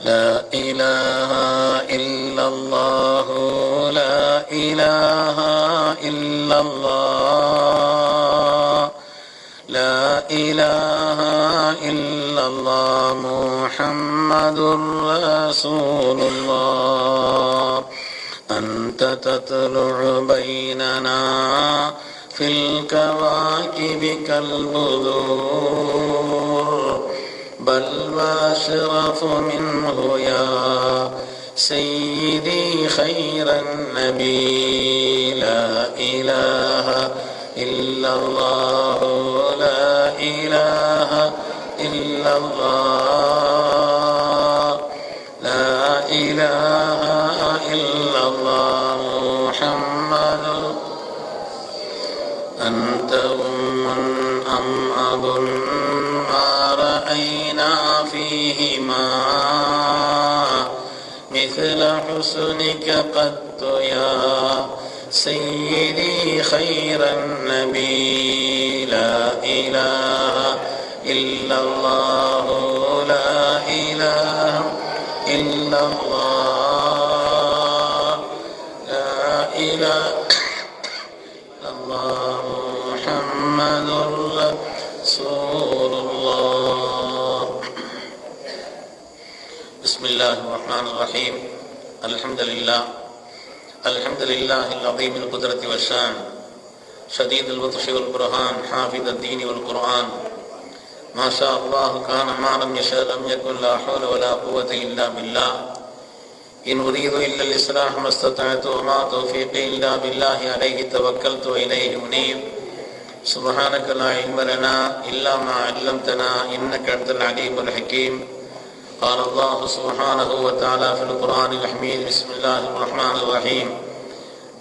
لا إله إلا الله لا إله إلا الله لا إله إلا الله محمد رسول الله أنت تطلع بيننا في الكواكب كالبدور بل وأشرف منه يا سيدي خير النبي لا إله إلا الله لا إله إلا الله لا إله إلا الله محمد أنت أم أب ما رأينا فيهما مثل حسنك قط يا سيدي خير النبي لا إله إلا الله لا إله إلا الله لا إله إلا الله محمد رسول الله. بسم الله الرحمن الرحيم. الحمد لله العظيم القدرة والشان شديد البطش والبرهان حافظ الدين والقرآن ما شاء الله كان ما لم يشاء لم يكن لا حول ولا قوة إلا بالله إن أريد إلا الإصلاح ما استطعت وما توفيقي إلا بالله عليه توكلت وإليه أنيب سبحانك لا علم لنا إلا ما علمتنا إنك أنت العليم الحكيم. قال الله سبحانه وتعالى في القرآن الحميد بسم الله الرحمن الرحيم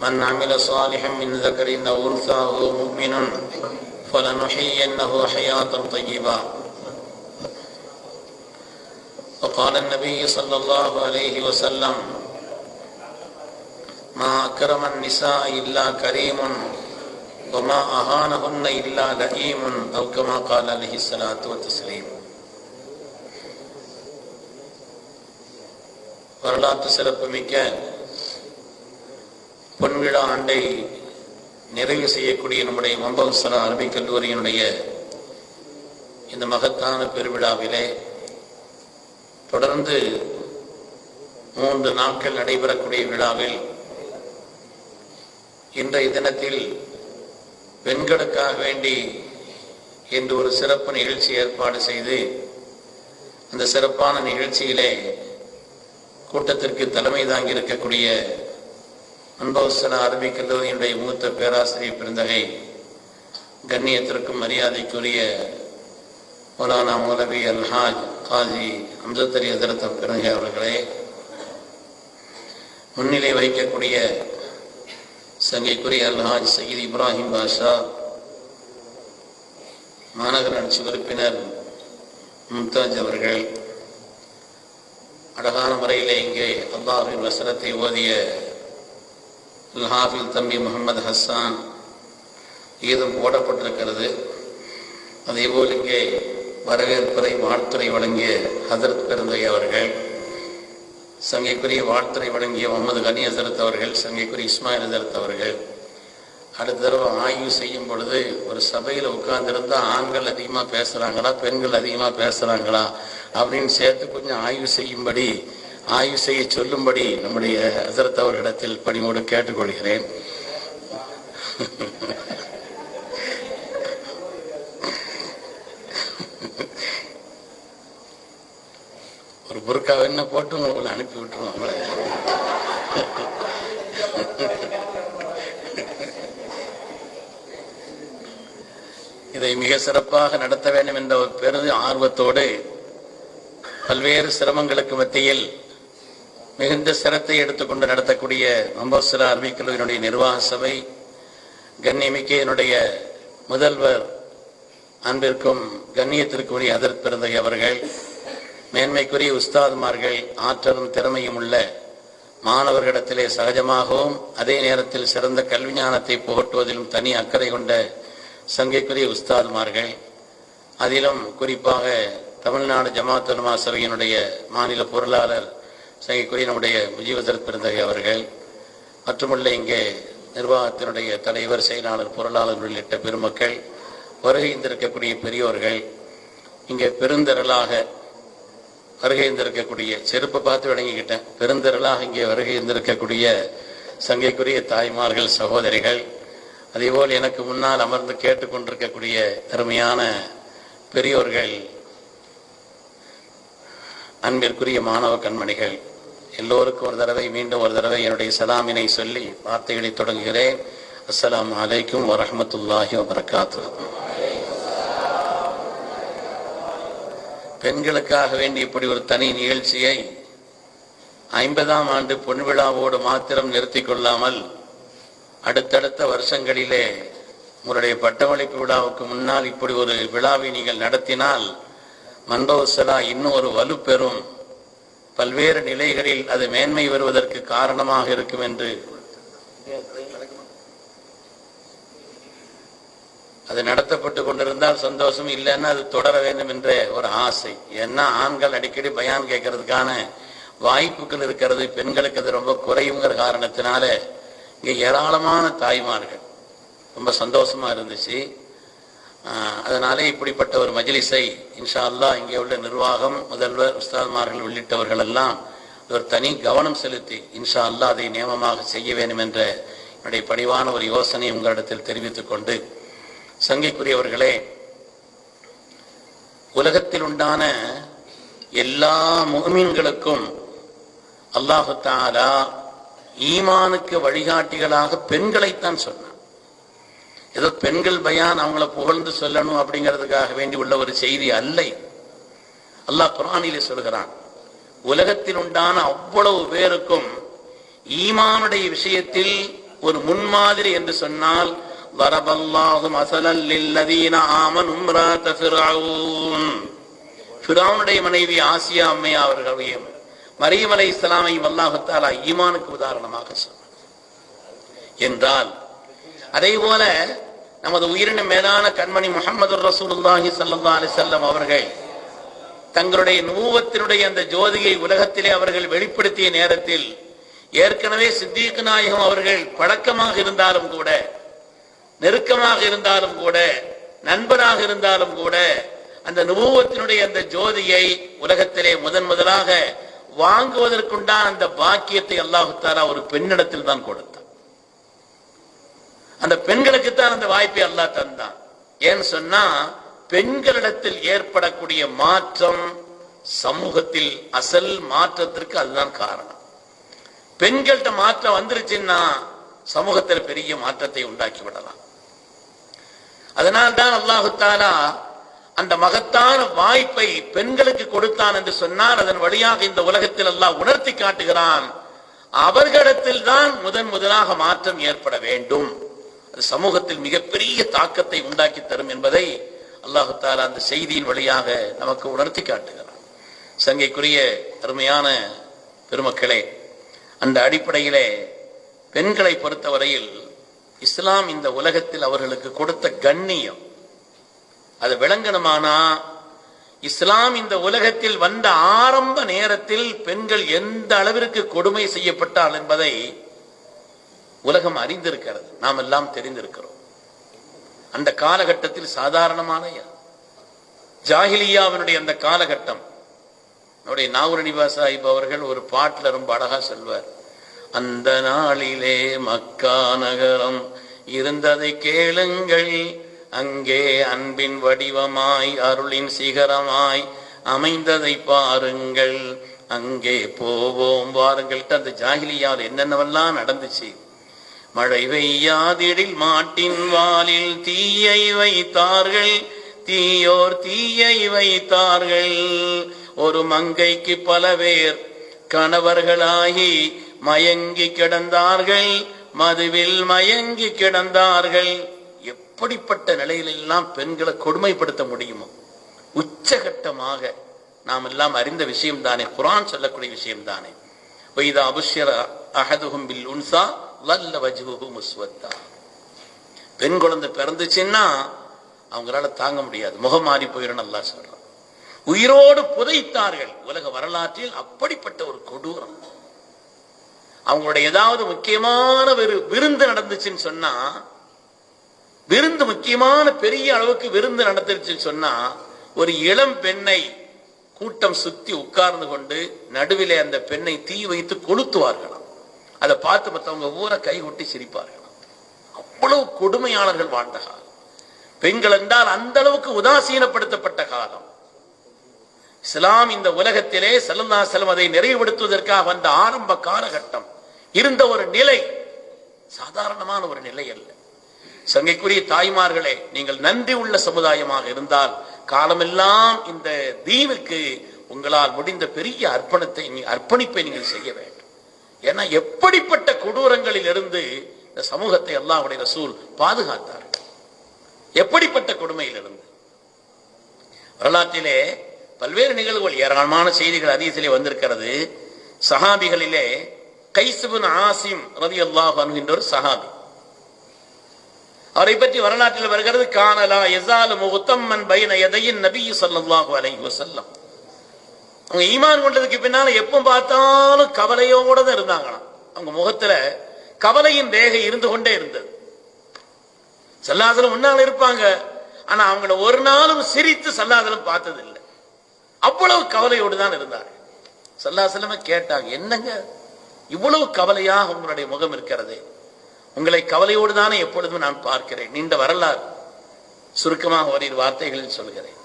من عمل صالحا من ذكر أو أنثى وهو مؤمن فلنحيينه حياة طيبة. وقال النبي صلى الله عليه وسلم ما أكرم النساء إلا كريم وما أهانهن إلا لئيم أو كما قال عليه الصلاة والتسليم. வரலாற்று சிறப்புமிக்க பொன்விழா ஆண்டை நிறைவு செய்யக்கூடிய நம்முடைய மம்பவசரா அரபிக் கல்லூரியினுடைய இந்த மகத்தான பெருவிழாவிலே தொடர்ந்து 3 நாட்கள் நடைபெறக்கூடிய விழாவில் இன்றைய தினத்தில் பெண்களுக்காக வேண்டி என்று ஒரு சிறப்பு நிகழ்ச்சி ஏற்பாடு செய்து அந்த சிறப்பான நிகழ்ச்சியிலே கூட்டத்திற்கு தலைமை தாங்கி இருக்கக்கூடிய மம்பவசரா அரபிக் கல்லூரியினுடைய மூத்த பேராசிரியர் பெருந்தகை கண்ணியத்திற்கும் மரியாதைக்குரிய மௌலானா மௌலவி அல்ஹாஜ் காஜி அம்ஜத் அலி ஹதரத் பெருந்தகை அவர்களே, முன்னிலை வைக்கக்கூடிய சங்கைக்குரிய அல்ஹாஜ் சயீத் இப்ராஹிம் பாஷா, மாநகராட்சி உறுப்பினர் மும்தாஜ் அவர்கள், அழகான முறையிலே இங்கே அல்லாஹ்வின் வசனத்தை ஓதிய ஹாஃபில் தம்பி முகமது ஹஸ்ஸான் கீதம் போடப்பட்டிருக்கிறது. அதேபோல் இங்கே வரவேற்புரை வாழ்த்துறை வழங்கிய ஹதரத் பெருந்தகை அவர்கள், சங்கைக்குரிய வாழ்த்துறை வழங்கிய முகமது கனி ஹசரத் அவர்கள், சங்கைக்குரிய இஸ்மாயில் ஹசரத் அவர்கள். அடுத்த தடவை ஆய்வு செய்யும் பொழுது ஒரு சபையில் உட்கார்ந்துருந்தா ஆண்கள் அதிகமாக பேசுகிறாங்களா பெண்கள் அதிகமாக பேசுகிறாங்களா அப்படின்னு சேர்த்து கொஞ்சம் ஆய்வு செய்ய சொல்லும்படி நம்முடைய ஹசரத் அவர்களிடத்தில் பணிவோடு கேட்டுக்கொள்கிறேன். ஒரு புர்கா என்ன போட்டு உங்களை அனுப்பி விட்டுருவோம். அவங்கள இதை மிக சிறப்பாக நடத்த வேண்டும் என்ற ஒரு பெரும் ஆர்வத்தோடு பல்வேறு சிரமங்களுக்கு மத்தியில் மிகுந்த சிரத்தை எடுத்துக்கொண்டு நடத்தக்கூடிய மம்பவசரா அரபிக் கல்லூரியினுடைய நிர்வாக சபை, கண்ணியமிக்க என்னுடைய முதல்வர் அன்பிற்கும் கண்ணியத்திற்குரிய ஹதரத் பெருந்தகை அவர்கள், மேன்மைக்குரிய உஸ்தாதுமார்கள், ஆற்றலும் திறமையும் உள்ள மாணவர்களிடத்திலே சகஜமாகவும் அதே நேரத்தில் சிறந்த கல்வி ஞானத்தை புகட்டுவதிலும் தனி அக்கறை கொண்ட சங்கைக்குரிய உஸ்தாதுமார்கள், அதிலும் குறிப்பாக தமிழ்நாடு ஜமாத் உலமா சபையினுடைய மாநில பொருளாளர் சங்கைக்குரிய நம்முடைய முஜீபர் பெருந்தகை அவர்கள், மற்றுமுள்ள இங்கே நிர்வாகத்தினுடைய தலைவர், செயலாளர், பொருளாளர் உள்ளிட்ட பெருமக்கள், வருகை இருந்திருக்கக்கூடிய பெரியோர்கள், இங்கே பெருந்திரளாக வருகை இருந்திருக்கக்கூடிய, செருப்பை பார்த்து வழங்கிக்கிட்டேன், பெருந்திரளாக இங்கே வருகை இருந்திருக்கக்கூடிய சங்கைக்குரிய தாய்மார்கள், சகோதரிகள், அதேபோல் எனக்கு முன்னால் அமர்ந்து கேட்டுக்கொண்டிருக்கக்கூடிய அருமையான பெரியோர்கள், அன்பிற்குரிய மாணவ கண்மணிகள், எல்லோருக்கும் ஒரு தடவை மீண்டும் ஒரு தடவை என்னுடைய சலாமினை சொல்லி வார்த்தைகளை தொடங்குகிறேன். அஸ்ஸலாமு அலைக்கும் வரஹ்மத்துல்லாஹி வபரகாத்துஹு. பெண்களுக்காக வேண்டி இப்படி ஒரு தனி நிகழ்ச்சியை 50ஆம் ஆண்டு பொன் விழாவோடு மாத்திரம் நிறுத்தி கொள்ளாமல் அடுத்தடுத்த வருஷங்களிலே உங்களுடைய பட்டமளிப்பு விழாவுக்கு முன்னால் இப்படி ஒரு விழாவை நீங்கள் நடத்தினால் மன்பவுசலா இன்னும் ஒரு வலுப்பெறும், பல்வேறு நிலைகளில் அது மேன்மை வருவதற்கு காரணமாக இருக்கும் என்று அது நடத்தப்பட்டு கொண்டிருந்தால் சந்தோஷம், இல்லைன்னா அது தொடர வேண்டும் என்ற ஒரு ஆசை. ஏன்னா ஆண்கள் அடிக்கடி பயான் கேட்கறதுக்கான வாய்ப்புகள் இருக்கிறது, பெண்களுக்கு அது ரொம்ப குறையுங்கிற காரணத்தினால இங்கே ஏராளமான தாய்மார்கள், ரொம்ப சந்தோஷமா இருந்துச்சு. அதனாலே இப்படிப்பட்ட ஒரு மஜ்லிஸை இன்ஷா அல்லாஹ் இங்கே உள்ள நிர்வாகம், முதல்வர், உஸ்தாத்மார்கள் உள்ளிட்டவர்கள் எல்லாம் ஒரு தனி கவனம் செலுத்தி இன்ஷா அல்லாஹ் அதை நியமமாக செய்ய வேண்டும் என்ற என்னுடைய பணிவான ஒரு யோசனை உங்களிடத்தில் தெரிவித்துக் கொண்டு, சங்கைக்குரியவர்களே, உலகத்தில் உண்டான எல்லா முஃமின்களுக்கும் அல்லாஹு தஆலா ஈமானுக்கு வழிகாட்டிகளாக பெண்களைத்தான் சொன்னான். ஏதோ பெண்கள் பயான் அவங்கள புகழ்ந்து சொல்லணும் அப்படிங்கிறதுக்காக வேண்டி உள்ள ஒரு செய்தி அல்ல. அல்லாஹ் குர்ஆனிலே சொல்கிறான், உலகத்தில் உண்டான அவ்வளவு பேருக்கும் ஈமானுடைய விஷயத்தில் ஒரு முன்மாதிரி என்று சொன்னால், வரபல்லாஹு மஸலல் லில்லதீன ஆமனு இம்ராத ஃபிர்அவுன், ஃபிர்அவுனுடைய மனைவி ஆசியா அம்மையா அவர்களையும் மரியம் அலைஹிஸ்ஸலாமையும் அல்லாஹ் தஆலா ஈமானுக்கு உதாரணமாக சொன்னார் என்றால், அதே போல நமது உயிரின மேலான கண்மணி முஹம்மது ரசூலுல்லாஹி ஸல்லல்லாஹு அலைஹி வஸல்லம் அவர்கள் தங்களுடைய நுபுவத்தினுடைய அந்த ஜோதியை உலகத்திலே அவர்கள் வெளிப்படுத்திய நேரத்தில் ஏற்கனவே சித்தீக் நாயகம் அவர்கள் பழக்கமாக இருந்தாலும் கூட, நெருக்கமாக இருந்தாலும் கூட, நண்பராக இருந்தாலும் கூட, அந்த நுபுவத்தினுடைய அந்த ஜோதியை உலகத்திலே முதலாக வாங்குவதற்குண்டான அந்த பாக்கியத்தை அல்லாஹ் தஆலா ஒரு பெண்ணிடத்தில் தான் கொடுத்தான். அந்த பெண்களுக்குத்தான் அந்த வாய்ப்பை அல்லாஹ் தந்தான். ஏன்னு சொன்னா, பெண்களிடத்தில் ஏற்படக்கூடிய மாற்றம் சமூகத்தில் அசல் மாற்றத்திற்கு அதுதான் காரணம். பெண்கள்கிட்ட மாற்றம் வந்துருச்சுன்னா சமூகத்தில் பெரிய மாற்றத்தை உண்டாக்கி விடலாம். அதனால்தான் அல்லாஹு தஆலா அந்த மகத்தான வாய்ப்பை பெண்களுக்கு கொடுத்தான் என்று சொன்னால், அதன் வழியாக இந்த உலகத்தில் அல்லாஹ் உணர்த்தி காட்டுகிறான், அவர்களிடத்தில் தான் முதலாக மாற்றம் ஏற்பட வேண்டும். அது சமூகத்தில் மிகப்பெரிய தாக்கத்தை உண்டாக்கி தரும் என்பதை அல்லாஹு தஆலா அந்த செய்தியின் வழியாக நமக்கு உணர்த்தி காட்டுகிறான். சங்கைக்குரிய அருமையான பெருமக்களே, அந்த அடிப்படையிலே பெண்களை பொறுத்தவரையில் இஸ்லாம் இந்த உலகத்தில் அவர்களுக்கு கொடுத்த கண்ணியம் அது விளங்கணுமானா, இஸ்லாம் இந்த உலகத்தில் வந்த ஆரம்ப நேரத்தில் பெண்கள் எந்த அளவிற்கு கொடுமை செய்யப்பட்டால் என்பதை உலகம் அறிந்திருக்கிறது, நாம் எல்லாம் தெரிந்திருக்கிறோம். அந்த காலகட்டத்தில் சாதாரணமான ஜாஹிலியாவினுடைய அந்த காலகட்டம், நம்முடைய நாகூர் நிவாஸ் சாஹிப் அவர்கள் ஒரு பாட்டில் ரொம்ப அழகா சொல்வார், அந்த நாளிலே மக்கா நகரம் இருந்ததை கேளுங்கள், அங்கே அன்பின் வடிவமாய் அருளின் சிகரமாய் அமைந்ததை பாருங்கள், அங்கே போவோம் வாருங்கள். அந்த ஜாஹிலியாவில் என்னென்னவெல்லாம் நடந்துச்சு. மழை பெய்யாதிடில் மாட்டின் வாலில் தீயை வைத்தார்கள், தீயோர் தீயை வைத்தார்கள், ஒரு மங்கைக்கு பல பேர் கணவர்களாகி மயங்கி கிடந்தார்கள், மதுவில் மயங்கி கிடந்தார்கள். எப்படிப்பட்ட நிலையிலெல்லாம் பெண்களை கொடுமைப்படுத்த முடியுமோ உச்சகட்டமாக நாம் எல்லாம் அறிந்த விஷயம் தானே, குர்ஆன் சொல்லக்கூடிய விஷயம் தானே. வைதா அபுஷ்ஷர அஹதுஹும் பில் உன்ஸா வல்ல வஜ்ஹுஹு முஸ்வத்தா, பெண் குழந்தை பிறந்துச்சுன்னா அவங்களால தாங்க முடியாது, முகம் மாறி போயிடும். அல்லாஹ் சொல்றான், உயிரோடு புதைத்தார்கள். உலக வரலாற்றில் அப்படிப்பட்ட ஒரு கொடூரம். அவங்களுடைய ஏதாவது முக்கியமான விருந்து நடந்துச்சுன்னு சொன்னா, விருந்து முக்கியமான பெரிய அளவுக்கு விருந்து நடந்துச்சுன்னு சொன்னா, ஒரு இளம் பெண்ணை கூட்டம் சுத்தி உட்கார்ந்து கொண்டு நடுவிலே அந்த பெண்ணை தீ வைத்து கொளுத்துவார்களாம். அதை பார்த்து மற்றவங்க ஊரை கைகொட்டி சிரிப்பார்களாம். அவ்வளவு கொடுமையாளர்கள் வாழ்ந்த காலம். பெண்கள் என்றால் அந்த அளவுக்கு உதாசீனப்படுத்தப்பட்ட காலம். இஸ்லாம் இந்த உலகத்திலே ஸல்லல்லாஹு அலைஹி வஸல்லம் அதை நிறைவுபடுத்துவதற்காக வந்த ஆரம்ப காலகட்டம் இருந்த ஒரு நிலை சாதாரணமான ஒரு நிலை அல்ல. சங்கைக்குரிய தாய்மார்களே, நீங்கள் நன்றி உள்ள சமுதாயமாக இருந்தால் காலமெல்லாம் இந்த தீனுக்கு உங்களால் முடிந்த பெரிய அர்ப்பணிப்பை நீங்கள் செய்ய வேண்டும். ஏன்னா எப்படிப்பட்ட கொடூரங்களில் இருந்து இந்த சமூகத்தை அல்லாஹ்வுடைய ரசூல் பாதுகாத்தார். எப்படிப்பட்ட கொடுமையிலிருந்து. வரலாற்றிலே பல்வேறு நிகழ்வுகள், ஏராளமான செய்திகள் ஹதீஸிலே வந்திருக்கிறது. சஹாபிகளிலே கைஸ் இப்னு ஆசிம் ரலியல்லாஹு அன்ஹு என்ற ஒரு சஹாபி, அவரை பற்றி வரலாற்றில் வருகிறது. கானலா யஸாலு முஹ்தம்மன் பைன யதையின் நபி ஸல்லல்லாஹு அலைஹி வஸல்லம். அவங்க ஈமான் கொண்டதுக்கு பின்னால எப்ப பார்த்தாலும் கவலையோட தான் இருந்தாங்களாம். அவங்க முகத்துல கவலையின் ரேகை இருந்து கொண்டே இருந்தது. ஸல்லல்லாஹு அலைஹி வஸல்லம் முன்னால இருப்பாங்க, ஆனா அவங்கள ஒரு நாளும் சிரித்து ஸல்லல்லாஹு அலைஹி வஸல்லம் பார்த்தது இல்லை. அவ்வளவு கவலையோடு தான் இருந்தார். ஸல்லல்லாஹு அலைஹி வஸல்லம் கேட்டாங்க, என்னங்க இவ்வளவு கவலையாக உங்களுடைய முகம் இருக்கிறது? உங்களை கவலையோடு தானே எப்பொழுதும் நான் பார்க்கிறேன். நீண்ட வரலாறு, சுருக்கமாக ஒரு வார்த்தைகளில் சொல்கிறேன்.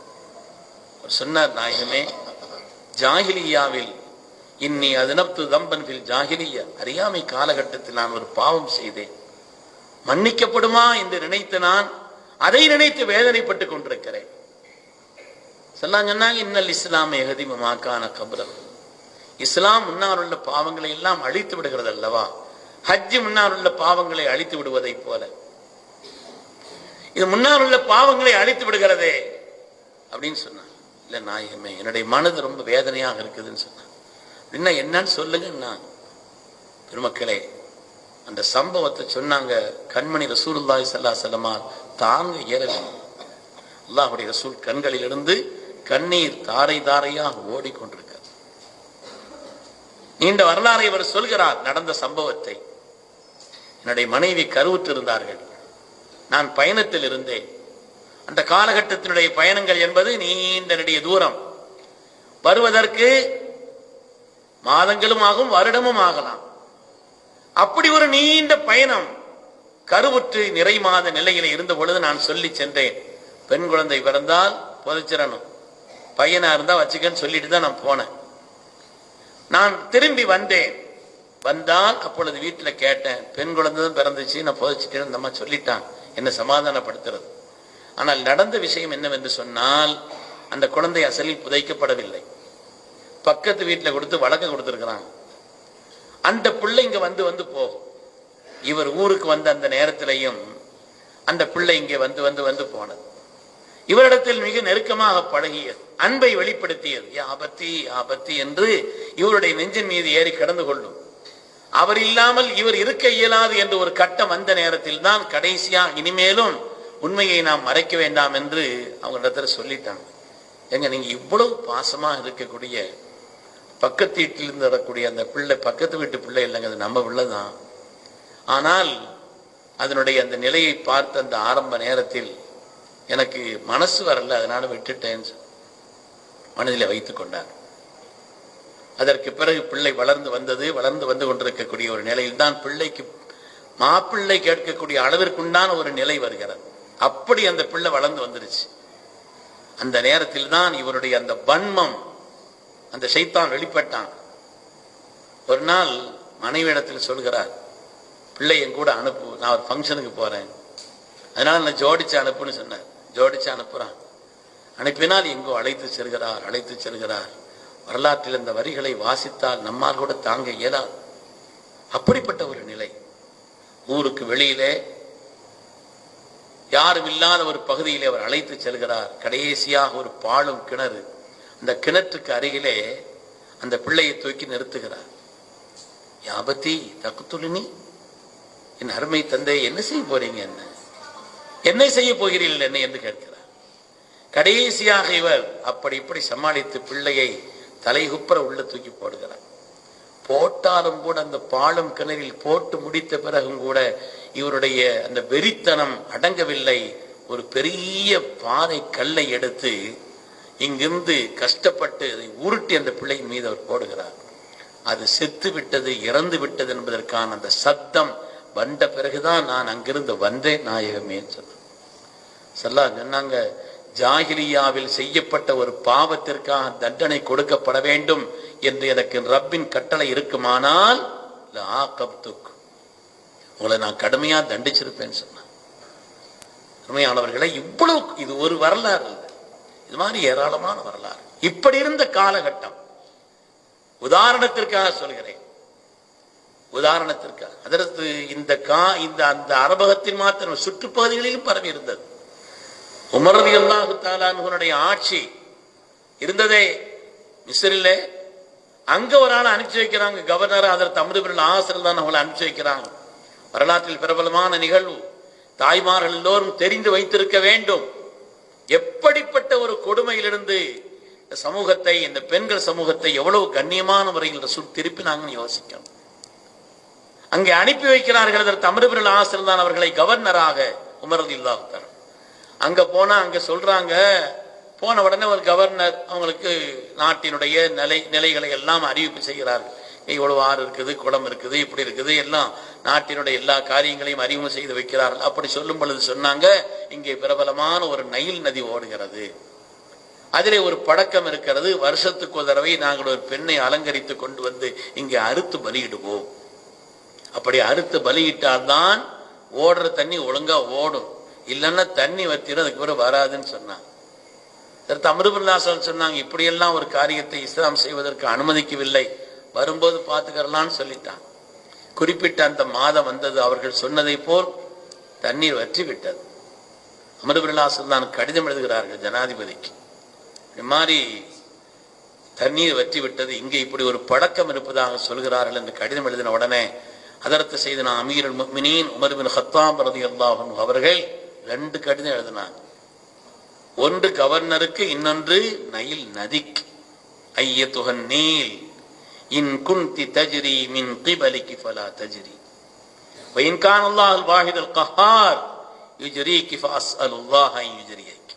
சொன்னார், நாயகமே, ஜாஹிலியாவில் இன்னி அதுனப்து தம்பன் ஃபில் ஜாஹிலியா, அறியாமை காலகட்டத்தில் நான் ஒரு பாவம் செய்தேன், மன்னிக்கப்படுமா என்று நினைத்து நான் அதை நினைத்து வேதனைப்பட்டுக் கொண்டிருக்கிறேன். சொன்னாங்க, இன்னல் இஸ்லாம் யஹ்திமு மா கான கப்லஹு, இஸ்லாம் முன்னால் உள்ள பாவங்களை எல்லாம் அழித்து விடுகிறது அல்லவா? ஹஜ் முன்னால் உள்ள பாவங்களை அழித்து விடுவதை போல இது முன்னால் உள்ள பாவங்களை அழித்து விடுகிறதே அப்படின்னு சொன்னான். இல்ல நாயகமே, என்னுடைய மனது ரொம்ப வேதனையாக இருக்குதுன்னு சொன்னான். அப்படின்னா என்னன்னு சொல்லுங்க. பெருமக்களே, அந்த சம்பவத்தை சொன்னாங்க. கண்மணி ரசூலுல்லாஹி ஸல்லல்லாஹு அலைஹி வஸல்லம் தாங்க இயலவில்லை. அல்லாஹ்வுடைய ரசூல் கண்களிலிருந்து கண்ணீர் தாரை தாரையாக ஓடிக்கொண்டிருக்கிறது. நீண்ட வரலாறை அவர் சொல்கிறார். நடந்த சம்பவத்தை, என்னுடைய மனைவி கருவுற்று இருந்தார்கள், நான் பயணத்தில் இருந்தேன். அந்த காலகட்டத்தினுடைய பயணங்கள் என்பது நீண்ட நெடிய தூரம், வருவதற்கு மாதங்களும் ஆகும், வருடமும் ஆகலாம். அப்படி ஒரு நீண்ட பயணம், கருவுற்று நிறை மாத நிலையில இருந்த பொழுது நான் சொல்லி சென்றேன், பெண் குழந்தை பிறந்தால் புதைச்சிடணும், பையனா இருந்தா வச்சுக்கன்னு சொல்லிட்டு தான் நான் போனேன். நான் திரும்பி வந்தேன். வந்தால் அப்பொழுது வீட்டில் கேட்டேன், பெண் குழந்தை பிறந்துச்சு, நான் புதைச்சிட்டேன், இந்த அம்மா சொல்லிட்டான், என்ன சமாதானப்படுத்துறது. ஆனால் நடந்த விஷயம் என்னவென்று சொன்னால், அந்த குழந்தை அசலில் புதைக்கப்படவில்லை, பக்கத்து வீட்டில் கொடுத்து வழக்கம் கொடுத்துருக்கிறாங்க. அந்த பிள்ளை இங்க வந்து வந்து போகும். இவர் ஊருக்கு வந்த அந்த நேரத்திலையும் அந்த பிள்ளை இங்கே வந்து வந்து வந்து போனது. இவரிடத்தில் மிக நெருக்கமாக பழகியது, அன்பை வெளிப்படுத்தியது. ஆபத்தி ஆபத்தி என்று இவருடைய நெஞ்சின் மீது ஏறி கடந்து கொள்ளும். அவர் இல்லாமல் இவர் இருக்க இயலாது என்று ஒரு கட்டம் வந்த நேரத்தில் தான் கடைசியா இனிமேலும் உண்மையை நாம் மறைக்க வேண்டாம் என்று அவங்க இடத்துல சொல்லிட்டாங்க. எங்க நீங்க இவ்வளவு பாசமா இருக்கக்கூடிய பக்கத்து வீட்டிலிருந்து வரக்கூடிய அந்த பிள்ளை பக்கத்து வீட்டு பிள்ளை இல்லைங்க, அது நம்ம பிள்ளைதான். ஆனால் அதனுடைய அந்த நிலையை பார்த்த அந்த ஆரம்ப நேரத்தில் எனக்கு மனசு வரல, அதனால விட்டுட்டேன் மனதில் வைத்துக் கொண்டார். அதற்கு பிறகு பிள்ளை வளர்ந்து வந்தது. வளர்ந்து வந்து கொண்டிருக்கக்கூடிய ஒரு நிலையில் தான் பிள்ளைக்கு மாப்பிள்ளை கேட்கக்கூடிய அளவிற்குண்டான ஒரு நிலை வருகிறது. அப்படி அந்த பிள்ளை வளர்ந்து வந்துருச்சு. அந்த நேரத்தில் தான் இவருடைய அந்த வன்மம், அந்த ஷைத்தான் வெளிப்பட்டான். ஒரு நாள் மனைவியிடத்தில் சொல்கிறார், பிள்ளை என் கூட அனுப்பு, நான் ஒரு ஃபங்க்ஷனுக்கு போறேன், அதனால நான் ஜோடிச்சு அனுப்புன்னு சொன்னார். ஜோடிச்சு அனுப்புறான். அனுப்பினால் எங்கோ அழைத்து செல்கிறார், அழைத்து செல்கிறார். வரலாற்றில் இந்த வரிகளை வாசித்தால் நம்மால் கூட தாங்க இயலாது. அப்படிப்பட்ட ஒரு நிலை. ஊருக்கு வெளியிலே யாரும் இல்லாத ஒரு பகுதியிலே அவர் அழைத்து செல்கிறார். கடைசியாக ஒரு பாழும் கிணறு, அந்த கிணற்றுக்கு அருகிலே அந்த பிள்ளையை தூக்கி நிறுத்துகிறார். யாபத்தி தக்குத்துலினி, என் அருமை தந்தை, என்ன செய்ய போறீங்க, என்ன செய்ய போகிறீர்கள் என்ன என்று கேட்கிறார். கடைசியாக இவர் அப்படி இப்படி சமாளித்து பிள்ளையை தலைகுப்புற உள்ள தூக்கி போடுகிறார். போட்டாலும் கூட அந்த பாலும் கிணறில் போட்டு முடித்த பிறகும் கூட இவருடைய அந்த வெறித்தனம் அடங்கவில்லை. ஒரு பெரிய பாறை கல்லை எடுத்து இங்கிருந்து கஷ்டப்பட்டு அதை உருட்டி அந்த பிள்ளையின் மீது அவர் போடுகிறார். அது செத்து விட்டது, இறந்து விட்டது என்பதற்கான அந்த சத்தம் வந்த பிறகுதான் நான் அங்கிருந்து வந்தேன் நாயகமே சொன்னாங்க. ஜாகிலியாவில் செய்யப்பட்ட ஒரு பாவத்திற்காக தண்டனை கொடுக்கப்பட வேண்டும் என்று எனக்கு ரப்பின் கட்டளை இருக்குமானால் உங்களை நான் கடுமையா தண்டிச்சிருப்பேன்னு சொன்னான். கடுமையானவர்களை இவ்வளவு, இது ஒரு வரலாறு இல்லை, இது மாதிரி ஏராளமான வரலாறு. இப்படி இருந்த காலகட்டம், உதாரணத்திற்காக சொல்கிறேன், உதாரணத்திற்காக. அதற்கு இந்த அந்த அரபகத்தின் மாத்திரம் சுற்றுப்பகுதிகளிலும் பரவி இருந்தது. உமர் ரலியல்லாஹு தஆலா அன்ஹுவுடைய ஆட்சி இருந்ததே மிஸ்ரிலே. அங்க ஒரு ஆள் அனுப்பிச்சு வைக்கிறாங்க, கவர்னர் ஹஜ்ரத் அம்ர் இப்னு ஆஸ் தான் அவங்களை அனுப்பிச்சு வைக்கிறாங்க. வரலாற்றில் பிரபலமான நிகழ்வு, தாய்மார்கள் எல்லோரும் தெரிந்து வைத்திருக்க வேண்டும். எப்படிப்பட்ட ஒரு கொடுமையிலிருந்து சமூகத்தை, இந்த பெண்கள் சமூகத்தை எவ்வளவு கண்ணியமான முறையில் ரசூல் திருப்பினாங்கன்னு யோசிக்கணும். அங்கே அனுப்பி வைக்கிறார்கள். ஹஜ்ரத் அம்ர் இப்னு ஆஸ் தான் அவர்களை கவர்னராக உமர் ரலியல்லாஹு தஆலா. அங்க போனா அங்க சொல்றாங்க, போன உடனே ஒரு கவர்னர் அவங்களுக்கு நாட்டினுடைய நிலைகளை எல்லாம் அறிவிப்பு செய்கிறார்கள். இவ்வளவு ஆறு இருக்குது, குளம் இருக்குது, இப்படி இருக்குது, எல்லாம் நாட்டினுடைய எல்லா காரியங்களையும் அறிமுகம் செய்து வைக்கிறார்கள். அப்படி சொல்லும் பொழுது சொன்னாங்க, இங்கே பிரபலமான ஒரு நைல் நதி ஓடுகிறது, அதிலே ஒரு பழக்கம் இருக்கிறது, வருஷத்துக்கு ஒரு தடவை நாங்கள் ஒரு பெண்ணை அலங்கரித்து கொண்டு வந்து இங்கே அறுத்து பலியிடுவோம். அப்படி அறுத்து பலியிட்டால்தான் ஓடுற தண்ணி ஒழுங்கா ஓடும், இல்லைன்னா தண்ணி வத்திடும், அதுக்கு பிறகு வராதுன்னு சொன்னாங்க. அம்ர் இப்னு ஆஸ் சொன்னாங்க, இப்படியெல்லாம் ஒரு காரியத்தை இஸ்லாம் செய்வதற்கு அனுமதிக்கவில்லை, வரும்போது பார்த்துக்கலான்னு சொல்லிட்டான். குறிப்பிட்ட அந்த மாதம் வந்தது, அவர்கள் சொன்னதை போல் தண்ணீர் வற்றி விட்டது. அம்ர் இப்னு ஆஸ் தான் கடிதம் எழுதுகிறார்கள் ஜனாதிபதிக்கு, இந்த மாதிரி தண்ணீர் வற்றி விட்டது, இங்கே இப்படி ஒரு பழக்கம் இருப்பதாக சொல்கிறார்கள் என்று கடிதம் எழுதின உடனே அதற்கு செய்தனா அமீருல் முஃமினீன் உமர் பின் கத்தாப் ரலியல்லாஹு அன்ஹு அவர்கள் 2 கடிதம் எழுதினாங்க. ஒன்று கவர்னருக்கு, இன்னொன்று நைல் நதிக்கு. ஐயத்துஹன் நீல் இன் குன்தி தஜ்ரி மின் கிபலிகி ஃபலா தஜ்ரி வ இன் கான அல்லாஹுல் வாஹிதுல் கஹ்ஹார் யுஜ்ரீகி ஃபஅஸ்அலுல்லாஹ அன் யுஜ்ரியகி.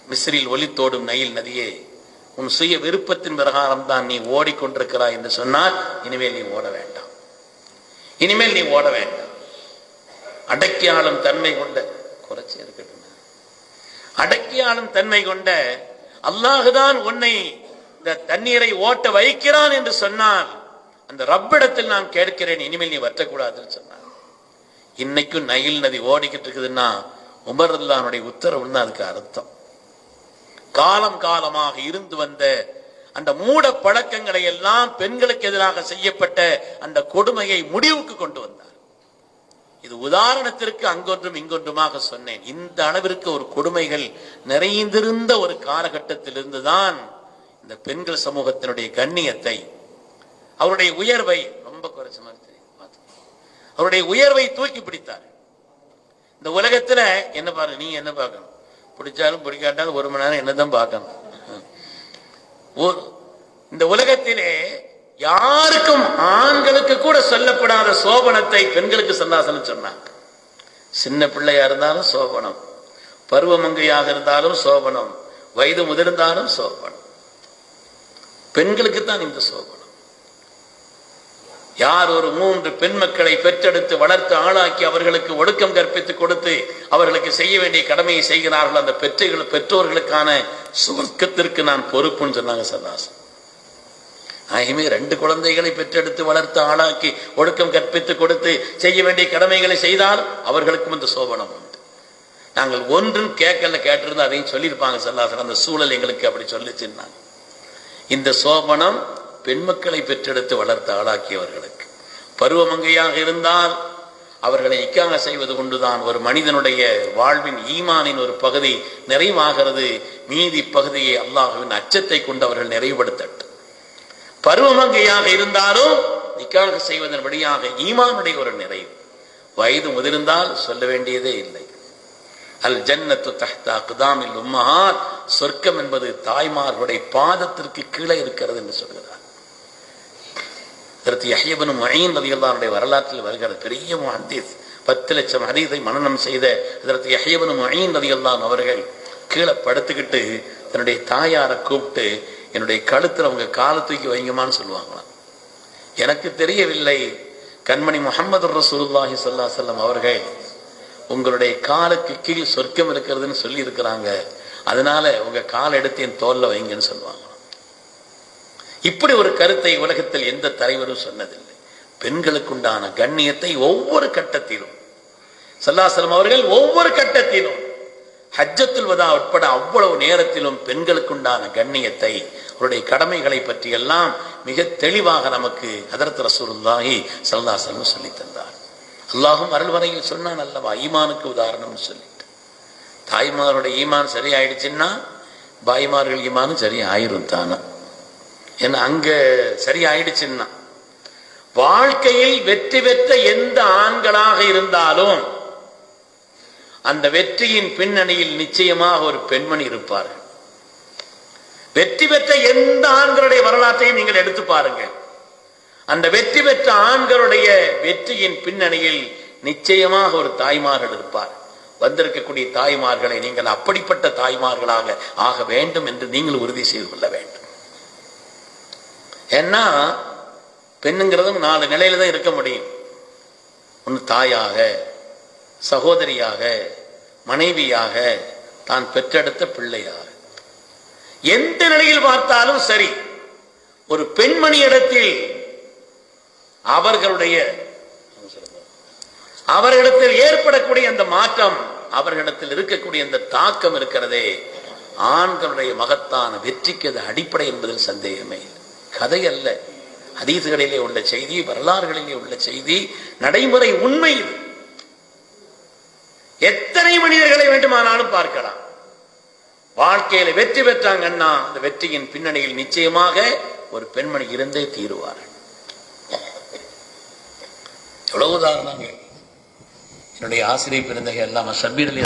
மிஸ்ரில் ஒலித்தோடும் நைல் நதியே, உன் சுய விருப்பத்தின் பிரகாரம் தான் நீ ஓடிக்கொண்டிருக்கிறாய் என்று சொன்னால் இனிமேல் நீ ஓட வேண்டாம், இனிமேல் நீ ஓட வேண்டாம். அடக்கியாளும் தன்மை கொண்ட, குறைச்சி இருக்கட்டும், அடக்கியாளும் தன்மை கொண்ட அல்லாஹுதான் உன்னை இந்த தண்ணீரை ஓட்ட வைக்கிறான் என்று சொன்னால் அந்த ரப்பிடத்தில் நான் கேட்கிறேன், இனிமேல் நீ வற்றக்கூடாதுன்னு சொன்னான். இன்னைக்கும் நைல் நதி ஓடிக்கிட்டு இருக்குதுன்னா உமர் ரலியல்லாஹுடைய உத்தரவுன்னு அதுக்கு அர்த்தம். காலம் காலமாக இருந்து வந்த அந்த மூட பழக்கங்களை எல்லாம், பெண்களுக்கு எதிராக செய்யப்பட்ட அந்த கொடுமையை முடிவுக்கு கொண்டு வந்தார். இது உதாரணத்திற்கு அங்கொன்றும் இங்கொன்றுமாக சொன்னேன். இந்த அளவிற்கு ஒரு கொடுமைகள் நிறைந்திருந்த ஒரு காலகட்டத்தில் இருந்துதான் இந்த பெண்கள் சமூகத்தினுடைய கண்ணியத்தை, அவருடைய உயர்வை ரொம்ப குறைச்ச மாதிரி அவருடைய உயர்வை தூக்கி பிடித்தார். இந்த உலகத்துல என்ன பாருங்க, நீ என்ன பார்க்கணும், பிடிச்சாலும் பிடிக்காட்டாலும் 1 மணி நேரம் என்னதான் பார்க்கணும். இந்த உலகத்திலே யாருக்கும், ஆண்களுக்கு கூட சொல்லப்படாத சோபனத்தை பெண்களுக்கு சந்தாசனம் சொன்னாங்க. சின்ன பிள்ளையா இருந்தாலும் சோபனம், பருவமங்கையாக இருந்தாலும் சோபனம், வயது முதிர்ந்தாலும் சோபனம். பெண்களுக்கு தான் இந்த சோபனம். யார் ஒரு 3 பெண் மக்களை பெற்றெடுத்து வளர்த்து ஆளாக்கி அவர்களுக்கு ஒடுக்கம் கற்பித்து கொடுத்து அவர்களுக்கு செய்ய வேண்டிய கடமையை செய்கிறார்கள், அந்த பெற்றோர்களுக்கான சுவர்க்கத்திற்கு நான் பொறுப்புன்னு சொன்னாங்க சந்தாசம். ஆகவே 2 குழந்தைகளை பெற்றெடுத்து வளர்த்து ஆளாக்கி ஒடுக்கம் கற்பித்து கொடுத்து செய்ய வேண்டிய கடமைகளை செய்தால் அவர்களுக்கும் இந்த சோபனம் உண்டு. நாங்கள் ஒன்றும் கேட்டிருந்தா அதையும் சொல்லியிருப்பாங்க சல்லாசன், அந்த சூழல் எங்களுக்கு அப்படி சொல்லிச்சுன்னாங்க. இந்த சோபனம் பெண்மக்களை பெற்றெடுத்து வளர்த்து ஆளாக்கியவர்களுக்கு. பருவமங்கையாக இருந்தால் அவர்களை இக்காக செய்வது கொண்டுதான் ஒரு மனிதனுடைய வாழ்வின் ஈமானின் ஒரு பகுதி நிறைவாகிறது. மீதி பகுதியை அல்லாஹ்வின் அச்சத்தை கொண்டு அவர்கள் நிறைவுபடுத்தட்டும். பருவமங்கையாக இருந்தாலும் நிக்காக செய்வதன் வழியாக ஈமானுடைய ஒரு நிறைவு. வயது முதிர்ந்தால் சொல்ல வேண்டியதே இல்லை. அல் ஜன்னத்து தஹ்த அக்தாமில் உம்மஹாத், சொர்க்கம் என்பது தாய்மார்களுடைய பாதத்திற்கு கீழே இருக்கிறது என்று சொல்கிறார். அதற்கு யஹ்யா இப்னு முஈன் ரலியல்லாஹு அன்ஹு வரலாற்றில் வருகிறது. பெரிய முஹத்தீஸ், 10 லட்சம் ஹதீஸை மனனம் செய்த அதற்கு யஹ்யா இப்னு முஈன் ரலியல்லாஹு அன்ஹு அவர்கள் கீழே படுத்துக்கிட்டு தன்னுடைய தாயாரை கூப்பிட்டு, என்னுடைய கழுத்துல அவங்க காலை தூக்கி வைங்கமான்னு சொல்லுவாங்களாம். எனக்கு தெரியவில்லை, கண்மணி முஹம்மது ரசூலுல்லாஹி ஸல்லல்லாஹு அலைஹி வஸல்லம் அவர்கள் உங்களுடைய காலுக்கு கீழ் சொர்க்கம் இருக்கிறதுன்னு சொல்லி இருக்கிறாங்க, அதனால உங்க காலை எடுத்து என் தோல்ல வைங்கன்னு சொல்லுவாங்க. இப்படி ஒரு கருத்தை உலகத்தில் எந்த தலைவரும் சொன்னதில்லை. பெண்களுக்குண்டான கண்ணியத்தை ஒவ்வொரு கட்டத்திலும் ஸல்லல்லாஹு அலைஹி வஸல்லம் அவர்கள் ஒவ்வொரு கட்டத்திலும் ஹஜ்ஜத்துல் வதா உட்பட அவ்வளவு நேரத்திலும் பெண்களுக்குண்டான கண்ணியத்தை, அவருடைய கடமைகளை பற்றி எல்லாம் மிக தெளிவாக நமக்கு ஹதரத் ரசூலுல்லாஹி ஸல்லல்லாஹு அலைஹி வஸல்லம் சொல்லி தந்தார். அல்லாஹும் அருள்வரையில் சொன்னான் அல்லவா, ஈமானுக்கு உதாரணம் சொல்லிட்டு. தாய்மாருடைய ஈமான் சரியாயிடுச்சுன்னா பாய்மார்கள் ஈமானும் சரி ஆயிரும் தானா. ஏன்னா அங்க சரி ஆயிடுச்சுன்னா வாழ்க்கையில் வெற்றி பெற்ற எந்த ஆண்களாக இருந்தாலும் அந்த வெற்றியின் பின்னணியில் நிச்சயமாக ஒரு பெண்மணி இருப்பார்கள். வெற்றி பெற்ற எந்த ஆண்களுடைய வரலாற்றையும் நீங்கள் எடுத்து பாருங்க, அந்த வெற்றி பெற்ற ஆண்களுடைய வெற்றியின் பின்னணியில் நிச்சயமாக ஒரு தாய்மார்கள் இருப்பார். வந்திருக்கக்கூடிய தாய்மார்களை நீங்கள் அப்படிப்பட்ட தாய்மார்களாக ஆக வேண்டும் என்று நீங்கள் உறுதி செய்து கொள்ள வேண்டும். ஏன்னா பெண்ணுங்கிறதும் 4 நிலையில தான் இருக்க முடியும். ஒன்று தாயாக, சகோதரியாக, மனைவியாக, தான் பெற்றெடுத்த பிள்ளையாக. எந்த நிலையில் பார்த்தாலும் சரி, ஒரு பெண்மணி இடத்தில் அவர்களிடத்தில் ஏற்படக்கூடிய அந்த மாற்றம், அவர்களிடத்தில் இருக்கக்கூடிய அந்த தாக்கம் இருக்கிறதே, ஆண்களுடைய மகத்தான வெற்றிக்கு அது அடிப்படை என்பதில் சந்தேகமே இல்லை. கதை அல்ல, ஹதீஸ்களிலே உள்ள செய்தி, வரலாறுகளிலே உள்ள செய்தி, நடைமுறை உண்மை இது. எத்தனை மனிதர்களை வேண்டுமானாலும் பார்க்கலாம், வாழ்க்கையில வெற்றி பெற்றாங்கன்னா அந்த வெற்றியின் பின்னணியில் நிச்சயமாக ஒரு பெண்மணி இருந்தே தீருவார். எவ்வளவு உதாரணங்கள் என்னுடைய ஆசிரியர் பிறந்தகை எல்லாம் சபீரில்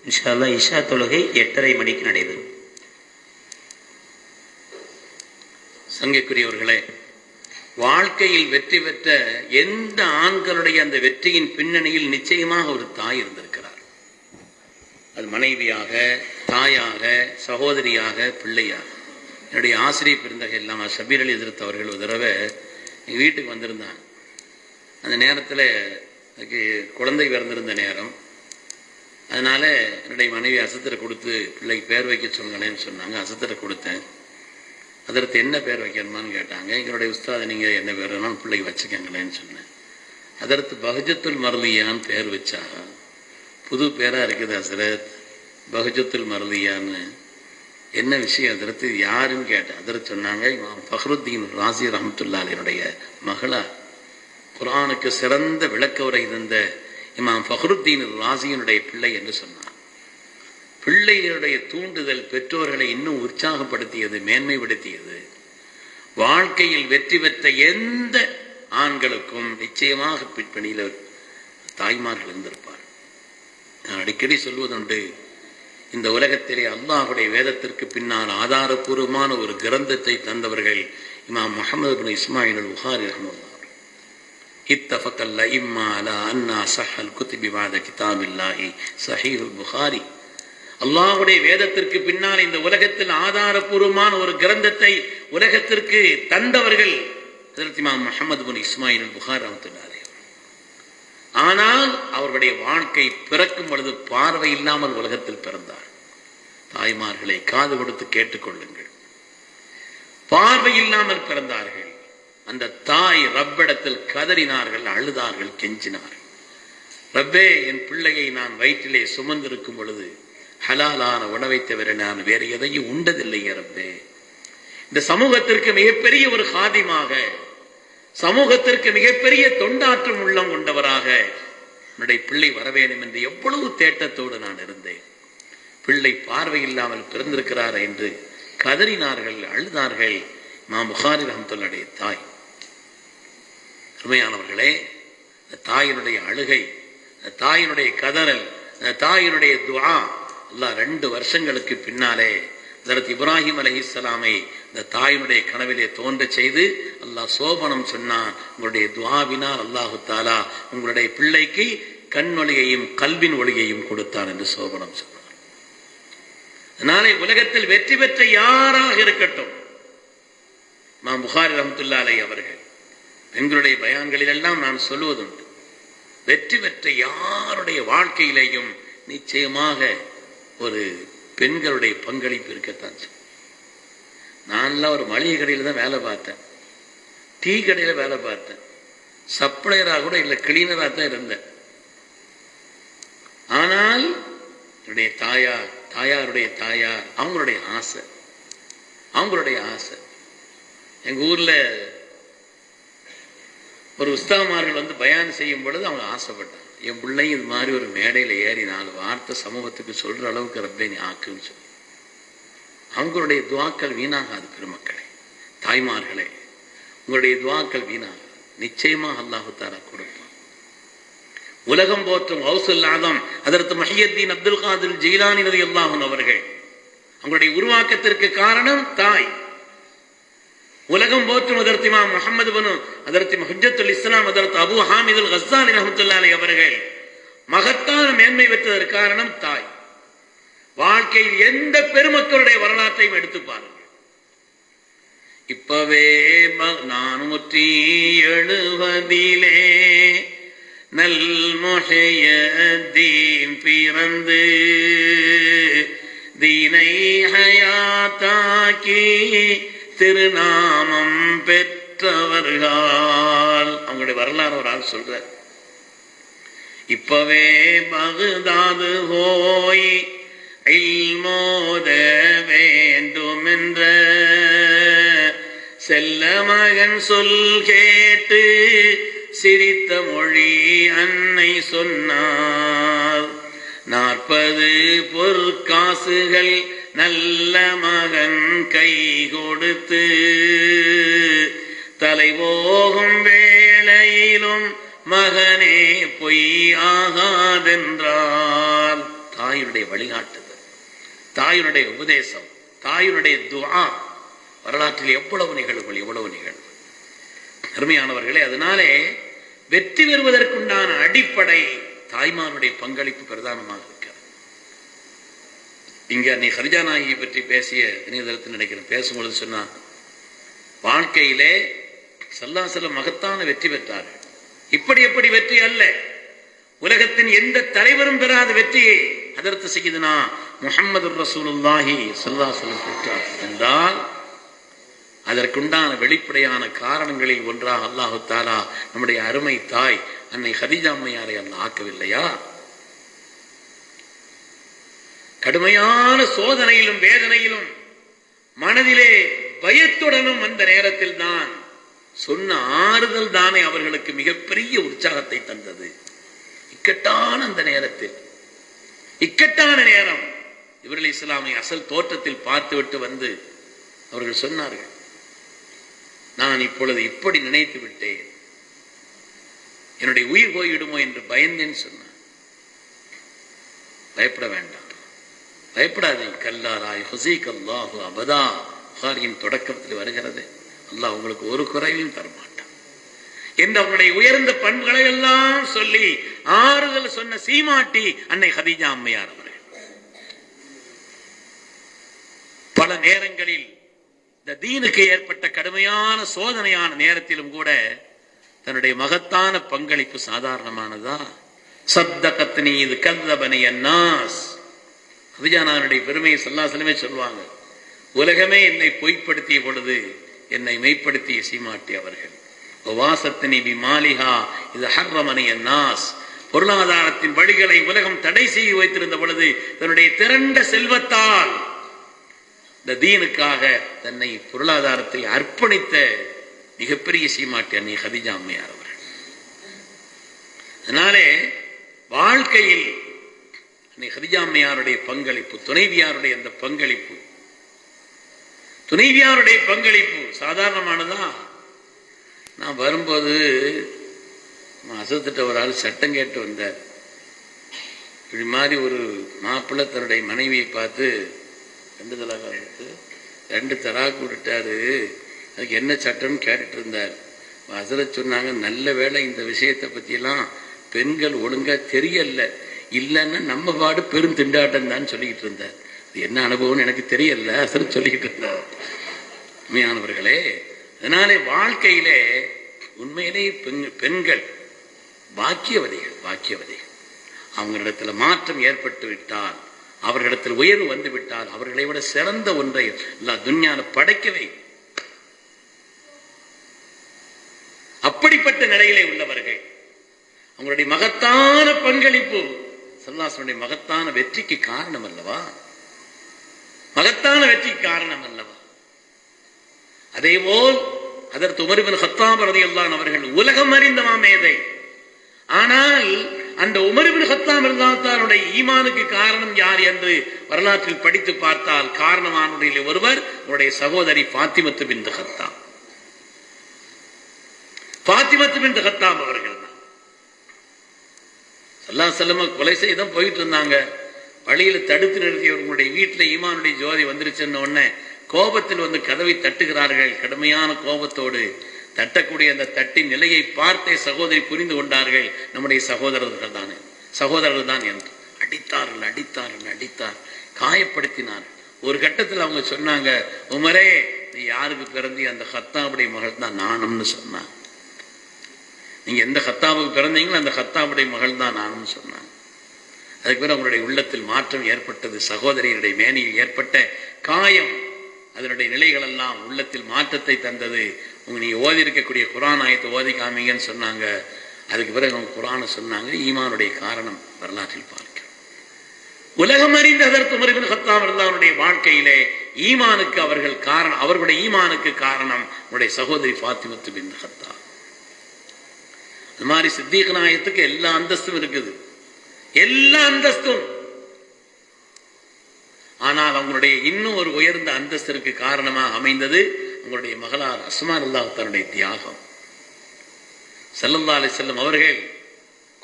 இன்ஷா அல்லாஹ் இஷா தொழுகை 8:30 மணிக்கு நடைபெறும். சங்கைக்குரியவர்களே, வாழ்க்கையில் வெற்றி பெற்ற எந்த ஆண்களுடைய அந்த வெற்றியின் பின்னணியில் நிச்சயமாக ஒரு தாய் இருந்திருக்கிறார். அது மனைவியாக, தாயாக, சகோதரியாக, பிள்ளையாக. என்னுடைய ஆசிரியர் பெருந்தகை எல்லாம் ஷபீர் அலி ஹஜ்ரத் அவர்கள் ஒரு தடவை எங்கள் வீட்டுக்கு வந்திருந்தாங்க. அந்த நேரத்தில் எனக்கு குழந்தை பிறந்திருந்த நேரம். அதனால என்னுடைய மனைவி அசத்தரை கொடுத்து பிள்ளைக்கு பேர் வைக்க சொல்லுங்களேன்னு சொன்னாங்க. அசத்தரை கொடுத்தேன். அதற்கு என்ன பேர் வைக்கணுமான்னு கேட்டாங்க. எங்களுடைய உஸ்தாதை நீங்கள் என்ன பேர் வேணாலும் பிள்ளைக்கு வச்சுக்கங்களேன்னு சொன்னேன். அதற்கு பஹஜத்துல் மர்லியான்னு பேர் வச்சா புது பேராக இருக்குது ஹசரத், பஹஜத்துல் மர்லியான்னு. என்ன விஷயம் அதற்கு யாருன்னு கேட்டேன். அதற்கு சொன்னாங்க, இமாம் ஃபஹ்ருத்தீன் ராசி ரஹ்மத்துல்லாஹினுடைய மகளா, குர்ஆனுக்கு சிறந்த விளக்க உரை இருந்த இமாம் ஃபஹ்ருத்தீன் ராசியினுடைய பிள்ளை என்று சொன்னார். பிள்ளைகளுடைய தூண்டுதல் பெற்றோர்களை இன்னும் உற்சாகப்படுத்தியது, மேன்மைப்படுத்தியது. வாழ்க்கையில் வெற்றி பெற்ற எந்த ஆண்களுக்கும் நிச்சயமாக பிற்பணியில் தாய்மார்கள் இருந்திருப்பார். நான் அடிக்கடி சொல்வதுண்டு, இந்த உலகத்திலே அல்லாஹுடைய வேதத்திற்கு பின்னால் ஆதாரபூர்வமான ஒரு கிரந்தத்தை தந்தவர்கள் இமாம் முஹம்மது பின் இஸ்மாயில் அல் புகாரி ரஹ்மத்துல்லாஹி. இத்தஃபக்கல் அஇம்மா அலா அன்னா ஸஹல் குதுபி பஅத கிதாபில்லாஹி ஸஹீஹுல் புகாரி. அல்லாஹுடைய வேதத்திற்கு பின்னால் இந்த உலகத்தில் ஆதாரபூர்வமான ஒரு கிரந்தத்தை உலகத்திற்கு தந்தவர்கள் ஹஜ்ரத் இமாம் முஹம்மது பின் இஸ்மாயில் அல் புகாரி ரஹ்மத்துல்லாஹி. ஆனால் அவர்களுடைய வாழ்க்கை பிறக்கும் பொழுது பார்வை இல்லாமல் உலகத்தில் பிறந்தார். தாய்மார்களை காது கொடுத்து கேட்டுக்கொள்ளுங்கள். பார்வை இல்லாமல் பிறந்தார்கள். அந்த தாய் ரப்பிடத்தில் கதறினார்கள், அழுதார்கள், கெஞ்சினார்கள். ரப்பே, என் பிள்ளையை நான் வயிற்றிலே சுமந்திருக்கும் பொழுது ஹலாலான உணவை தவிர நான் வேறு எதையும் உண்டதில்லையே ரப்பே. இந்த சமூகத்திற்கு மிகப்பெரிய ஒரு ஹாதிமாக, சமூகத்திற்கு மிகப்பெரிய தொண்டாற்றும் உள்ளம் கொண்டவராக என்னுடைய பிள்ளை வர வேண்டும் என்று எவ்வளவு தேட்டத்தோடு நான் இருந்தேன். பிள்ளை பார்வை இல்லாமல் பிறந்திருக்கிறார் என்று கதறினார்கள், அழுதார்கள் இமாம் புகாரி ரஹ்மத்துல்லாஹி தாய். அருமையானவர்களே, தாயினுடைய அழுகை, தாயினுடைய கதறல், தாயினுடைய துஆ, அல்லாஹ் 2 வருஷங்களுக்கு பின்னாலே ஹஜ்ரத் இப்ராஹிம் அலைஹிஸ்ஸலாமை இந்த தாயினுடைய கனவிலே தோன்ற செய்து அல்லாஹ் சோபனம் சொன்னான். உங்களுடைய துஆவினால் அல்லாஹு தஆலா உங்களுடைய பிள்ளைக்கு கண் ஒளியையும் கல்வின் ஒளியையும் கொடுத்தான் என்று சோபனம் சொன்னார். அதனாலே உலகத்தில் வெற்றி பெற்ற யாராக இருக்கட்டும், இமாம் புகாரி ரஹ்மத்துல்லாஹி அலைஹி அவர்கள் பெண்களுடைய பயான்களில் எல்லாம் நான் சொல்லுவதுண்டு, வெற்றி பெற்ற யாருடைய வாழ்க்கையிலேயும் நிச்சயமாக ஒரு பெண்களுடைய பங்களிப்பு இருக்கத்தான். நான்லாம் ஒரு மளிகை கடையில் தான் வேலை பார்த்தேன், டீ கடையில் வேலை பார்த்தேன், சப்ளையராக கூட இல்லை, கிளீனராக தான் இருந்தேன். ஆனால் என்னுடைய தாயாருடைய தாயார் அவங்களுடைய ஆசை. எங்க ஊர்ல ஒரு உஸ்தாமார்கள் வந்து பயான் செய்யும் பொழுது அவங்க ஆசைப்பட்டாங்க, என் பிள்ளையும் இது மாதிரி ஒரு மேடையில் ஏறி 4 வார்த்தை சமூகத்துக்கு சொல்ற அளவுக்கு ரப்பே நீ ஆக்குன்னு சொல்லி. அவங்களுடைய துவாக்கள் வீணாகாது பெருமக்களே, தாய்மார்களே, உங்களுடைய துவாக்கள் வீணாகாது. நிச்சயமாக அல்லாஹு தஆலா கொடுப்பான். உலகம் போற்றும் கௌசுல் ஆதம் ஹஜ்ரத் முஹியத்தீன் அப்துல் காதிர் ஜீலானி ரலியல்லாஹு அன்ஹு அவர்கள், அவங்களுடைய உருவாக்கத்திற்கு காரணம் தாய். உலகம் போற்றும் ஹஜ்ரத் இமாம் முஹம்மது பின் ஹஜ்ரத் ஹுஜ்ஜத்துல் இஸ்லாம் ஹஜ்ரத் அபூ ஹாமித் அல் கஸ்ஸாலி ரஹ்மத்துல்லாஹி அலைஹி அவர்கள் மகத்தான மேன்மை பெற்றதற்கு காரணம் தாய். வாழ்க்கையில் எந்த பெருமக்களுடைய வரலாற்றையும் எடுத்து பாருங்கள். இப்பவே 470 நல் முஹியத்தீன் பிறந்து தீனை ஹயாத்தாக்கி திருநாமம் பெற்றவர்கள். அவங்களுடைய வரலாறு ஒரு ஆள் சொல்ற, இப்பவே பகுதாது போய் இல்மோத வேண்டும் என்ற செல்ல மகன் சொல் கேட்டு சிரித்த மொழி அன்னை சொன்னார். 40 பொற்காசுகள் நல்ல மகன் கை கொடுத்து தலை போகும் வேளையிலும் மகனே பொய் ஆகாதென்றார். தாயினுடைய வழிகாட்டுதல், தாயினுடைய உபதேசம், தாயினுடைய துஆ. வரலாற்றில் எவ்வளவு நிகழ்வுகள், எவ்வளவு நிகழ்வு அருமையானவர்களே. அதனாலே வெற்றி பெறுவதற்குண்டான அடிப்படை தாய்மாருடைய பங்களிப்பு பிரதானமாக இருக்கிறது. இங்க நீ ஹரிஜா நாயகியை பற்றி பேசிய இணையதளத்தில் நினைக்கிறேன், பேசும்பொழுது சொன்னா, வாழ்க்கையிலே ஸல்லல்லாஹு அலைஹி வஸல்லம் மகத்தான வெற்றி பெற்றார்கள். இப்படி எப்படி வெற்றி அல்ல, உலகத்தின் எந்த தலைவரும் பெறாத வெற்றியை ஹதரத் சய்யிதுனா முஹம்மது ரசூலுல்லாஹி ஸல்லல்லாஹு அலைஹி வஸல்லம் பெற்றார் என்றால் அதற்குண்டான வெளிப்படையான காரணங்களில் ஒன்றாக அல்லாஹு தஆலா நம்முடைய அருமை தாய் அன்னை ஹதீஜா அம்மையாரை அல்லாஹ் ஆக்கவில்லையா? கடுமையான சோதனையிலும் வேதனையிலும் மனதிலே பயத்துடனும் அந்த நேரத்தில் தான் சொன்ன ஆறுதல் தானே அவர்களுக்கு மிகப்பெரிய உற்சாகத்தை தந்தது. இக்கட்டான அந்த நேரத்தில், இக்கட்டான நேரம், இவர்கள் இஸ்லாமை அசல் தோற்றத்தில் பார்த்துவிட்டு வந்து அவர்கள் சொன்னார்கள், நான் இப்பொழுது இப்படி நினைத்து விட்டேன், என்னுடைய உயிர் போய்விடுமோ என்று பயந்தேன்னு சொன்னார். பயப்பட வேண்டாம், பயப்படாதே. கல்லாராய் ஹுசீக் அல்லாஹு அபதா, புகாரியின் தொடக்கத்தில் வருகிறது, அல்லாஹ் உங்களுக்கு ஒரு குறைவையும் தரமாட்டான் என்று அவருடைய உயர்ந்த பண்புகளை எல்லாம் சொல்லி ஆறுதல் சொன்ன சீமாட்டி அன்னை ஹதீஜா அம்மையார் அவர்கள். பல நேரங்களில் இந்த தீனுக்கு ஏற்பட்ட கடுமையான சோதனையான நேரத்திலும் கூட தன்னுடைய மகத்தான பங்களிப்பு சாதாரணமானதா? சத்தகத்னி இது கல்லபனி அன்னாஸ். ஹதீஜானுடைய பெருமையை ஸல்லல்லாஹு அலைஹி வஸல்லம் சொல்வாங்க, உலகமே என்னை பொய்ப்படுத்திய பொழுது என்னை மெய்ப்படுத்திய சீமாட்டி அவர்கள். வாசத்தினி பி மாலிஹா இது ஹர்ரமனி அன்னாஸ். பொருளாதாரத்தின் வழிகளை உலகம் தடை செய்து வைத்திருந்த பொழுது தன்னுடைய திரண்ட செல்வத்தால் இந்த தீனுக்காக தன்னை பொருளாதாரத்தை அர்ப்பணித்த மிகப்பெரிய சீமாட்டி அன்னை ஹதீஜா அம்மையார் அவர்கள். அதனாலே வாழ்க்கையில் அன்னை ஹதீஜா அம்மையாருடைய பங்களிப்பு, துணைவியாருடைய அந்த பங்களிப்பு, துணைவியாருடைய பங்களிப்பு சாதாரணமானதா? நான் வரும்போது அசத்திட்ட ஒரு ஆள் சட்டம் கேட்டு வந்தார். இப்படி மாதிரி ஒரு மாப்பிள்ளை தன்னுடைய மனைவியை பார்த்து 2 தலாக் எடுத்து 2 தலாக் விட்டுட்டாரு, அதுக்கு என்ன சட்டம்னு கேட்டுட்டு இருந்தார். ஹசரத் சொன்னாங்க, நல்ல வேளை இந்த விஷயத்தை பற்றியெல்லாம் பெண்கள் ஒழுங்கா தெரியல, இல்லைன்னா நம்ம பாடு பெரும் திண்டாட்டம் தான் சொல்லிக்கிட்டு இருந்தார். என்ன அனுபவம்னு எனக்கு தெரியல, ஹசரத் சொல்லிக்கிட்டு இருந்தார். உண்மையானவர்களே, அதனாலே வாழ்க்கையிலே உண்மையிலே பெண்கள் பாக்கியவதிகள், பாக்கியவதிகள். அவங்களிடத்துல மாற்றம் ஏற்பட்டு விட்டால், அவர்களிடத்தில் உயர்வு வந்து விட்டால், அவர்களை விட சிறந்த ஒன்றை அல்லாஹ் துன்யால படைக்கவே. அப்படிப்பட்ட நிலையிலே உள்ளவர்கள், அவங்களுடைய மகத்தான பங்களிப்பு ஸல்லல்லாஹு அலைஹி மகத்தான வெற்றிக்கு காரணம் அல்லவா? மகத்தான வெற்றிக்கு காரணம் அல்லவா? அதேபோல் ஹதரத் உமர் இப்னு கத்தாப் ரலியல்லாஹு அன்ஹு அவர்கள் உலகம் அறிந்த மாமேதை. ஆனால் அந்த உமர் இப்னு கத்தாப் ரலியல்லாஹு அன்ஹுடைய ஈமானுக்கு காரணம் யார் என்று வரலாற்றில் படித்து பார்த்தால் காரணமானவர்களில் ஒருவர் அவருடைய சகோதரி ஃபாத்திமத்து பின்த் கத்தாப். ஃபாத்திமத்து பின்த் கத்தாப் அவர்கள் தான் ஸல்லல்லாஹு அலைஹி வஸல்லம் கொலை செய்ய தான் போயிட்டு இருந்தாங்க. வழியில தடுத்து நிறுத்தியவர்களுடைய வீட்டில் ஈமானுடைய ஜோதி வந்துருச்சுன்னு உடனே கோபத்தில் வந்து கதவை தட்டுகிறார்கள். கடுமையான கோபத்தோடு தட்டக்கூடிய அந்த தட்டின் நிலையை பார்த்தே சகோதரி புரிந்து கொண்டார்கள், நம்முடைய சகோதரர்கள் தானே, சகோதரர்கள் தான் என்று அடித்தார்கள், அடித்தார்கள், அடித்தார், காயப்படுத்தினார். ஒரு கட்டத்தில் அவங்க சொன்னாங்க, உமரே நீ யாருக்கு பிறந்தி? அந்த கத்தாபுடைய மகள் தான் நானும்னு சொன்னாங்க. நீங்க எந்த கத்தாபுக்கு பிறந்தீங்களோ அந்த கத்தாபுடைய மகள் தான் நானும்னு சொன்னாங்க. அதுக்கு பிறகு அவங்களுடைய உள்ளத்தில் மாற்றம் ஏற்பட்டது. சகோதரியுடைய மேனியில் ஏற்பட்ட காயம், அதனுடைய நிலைகள் எல்லாம் உள்ளத்தில் மாற்றத்தை தந்தது. நீங்க ஓதி இருக்கக்கூடிய குர்ஆன் ஆயத்தை ஓதி காமிங்கன்னு சொன்னாங்க. அதுக்கு பிறகு அவங்க குர்ஆனை சொன்னாங்க. ஈமானுடைய காரணம் வரலாற்றில் பார்க்கிறோம். உலகம் அறிந்த ஹதரத் உமர் இப்னு கத்தாப் அவருடைய வாழ்க்கையிலே ஈமானுக்கு அவர்கள் காரணம், அவர்களுடைய ஈமானுக்கு காரணம் அவருடைய சகோதரி ஃபாத்திமத்து பின்த் கத்தாப். இந்த மாதிரி சித்தீக் நாயகத்துக்கு எல்லா அந்தஸ்தும் இருக்குது, எல்லா அந்தஸ்தும். ஆனால் அவங்களுடைய இன்னும் ஒரு உயர்ந்த அந்தஸ்திற்கு காரணமாக அமைந்தது அவங்களுடைய மகளார் அஸ்மா ரலியல்லாஹு தன்னுடைய தியாகம். ஸல்லல்லாஹு அலைஹி வஸல்லம் அவர்கள்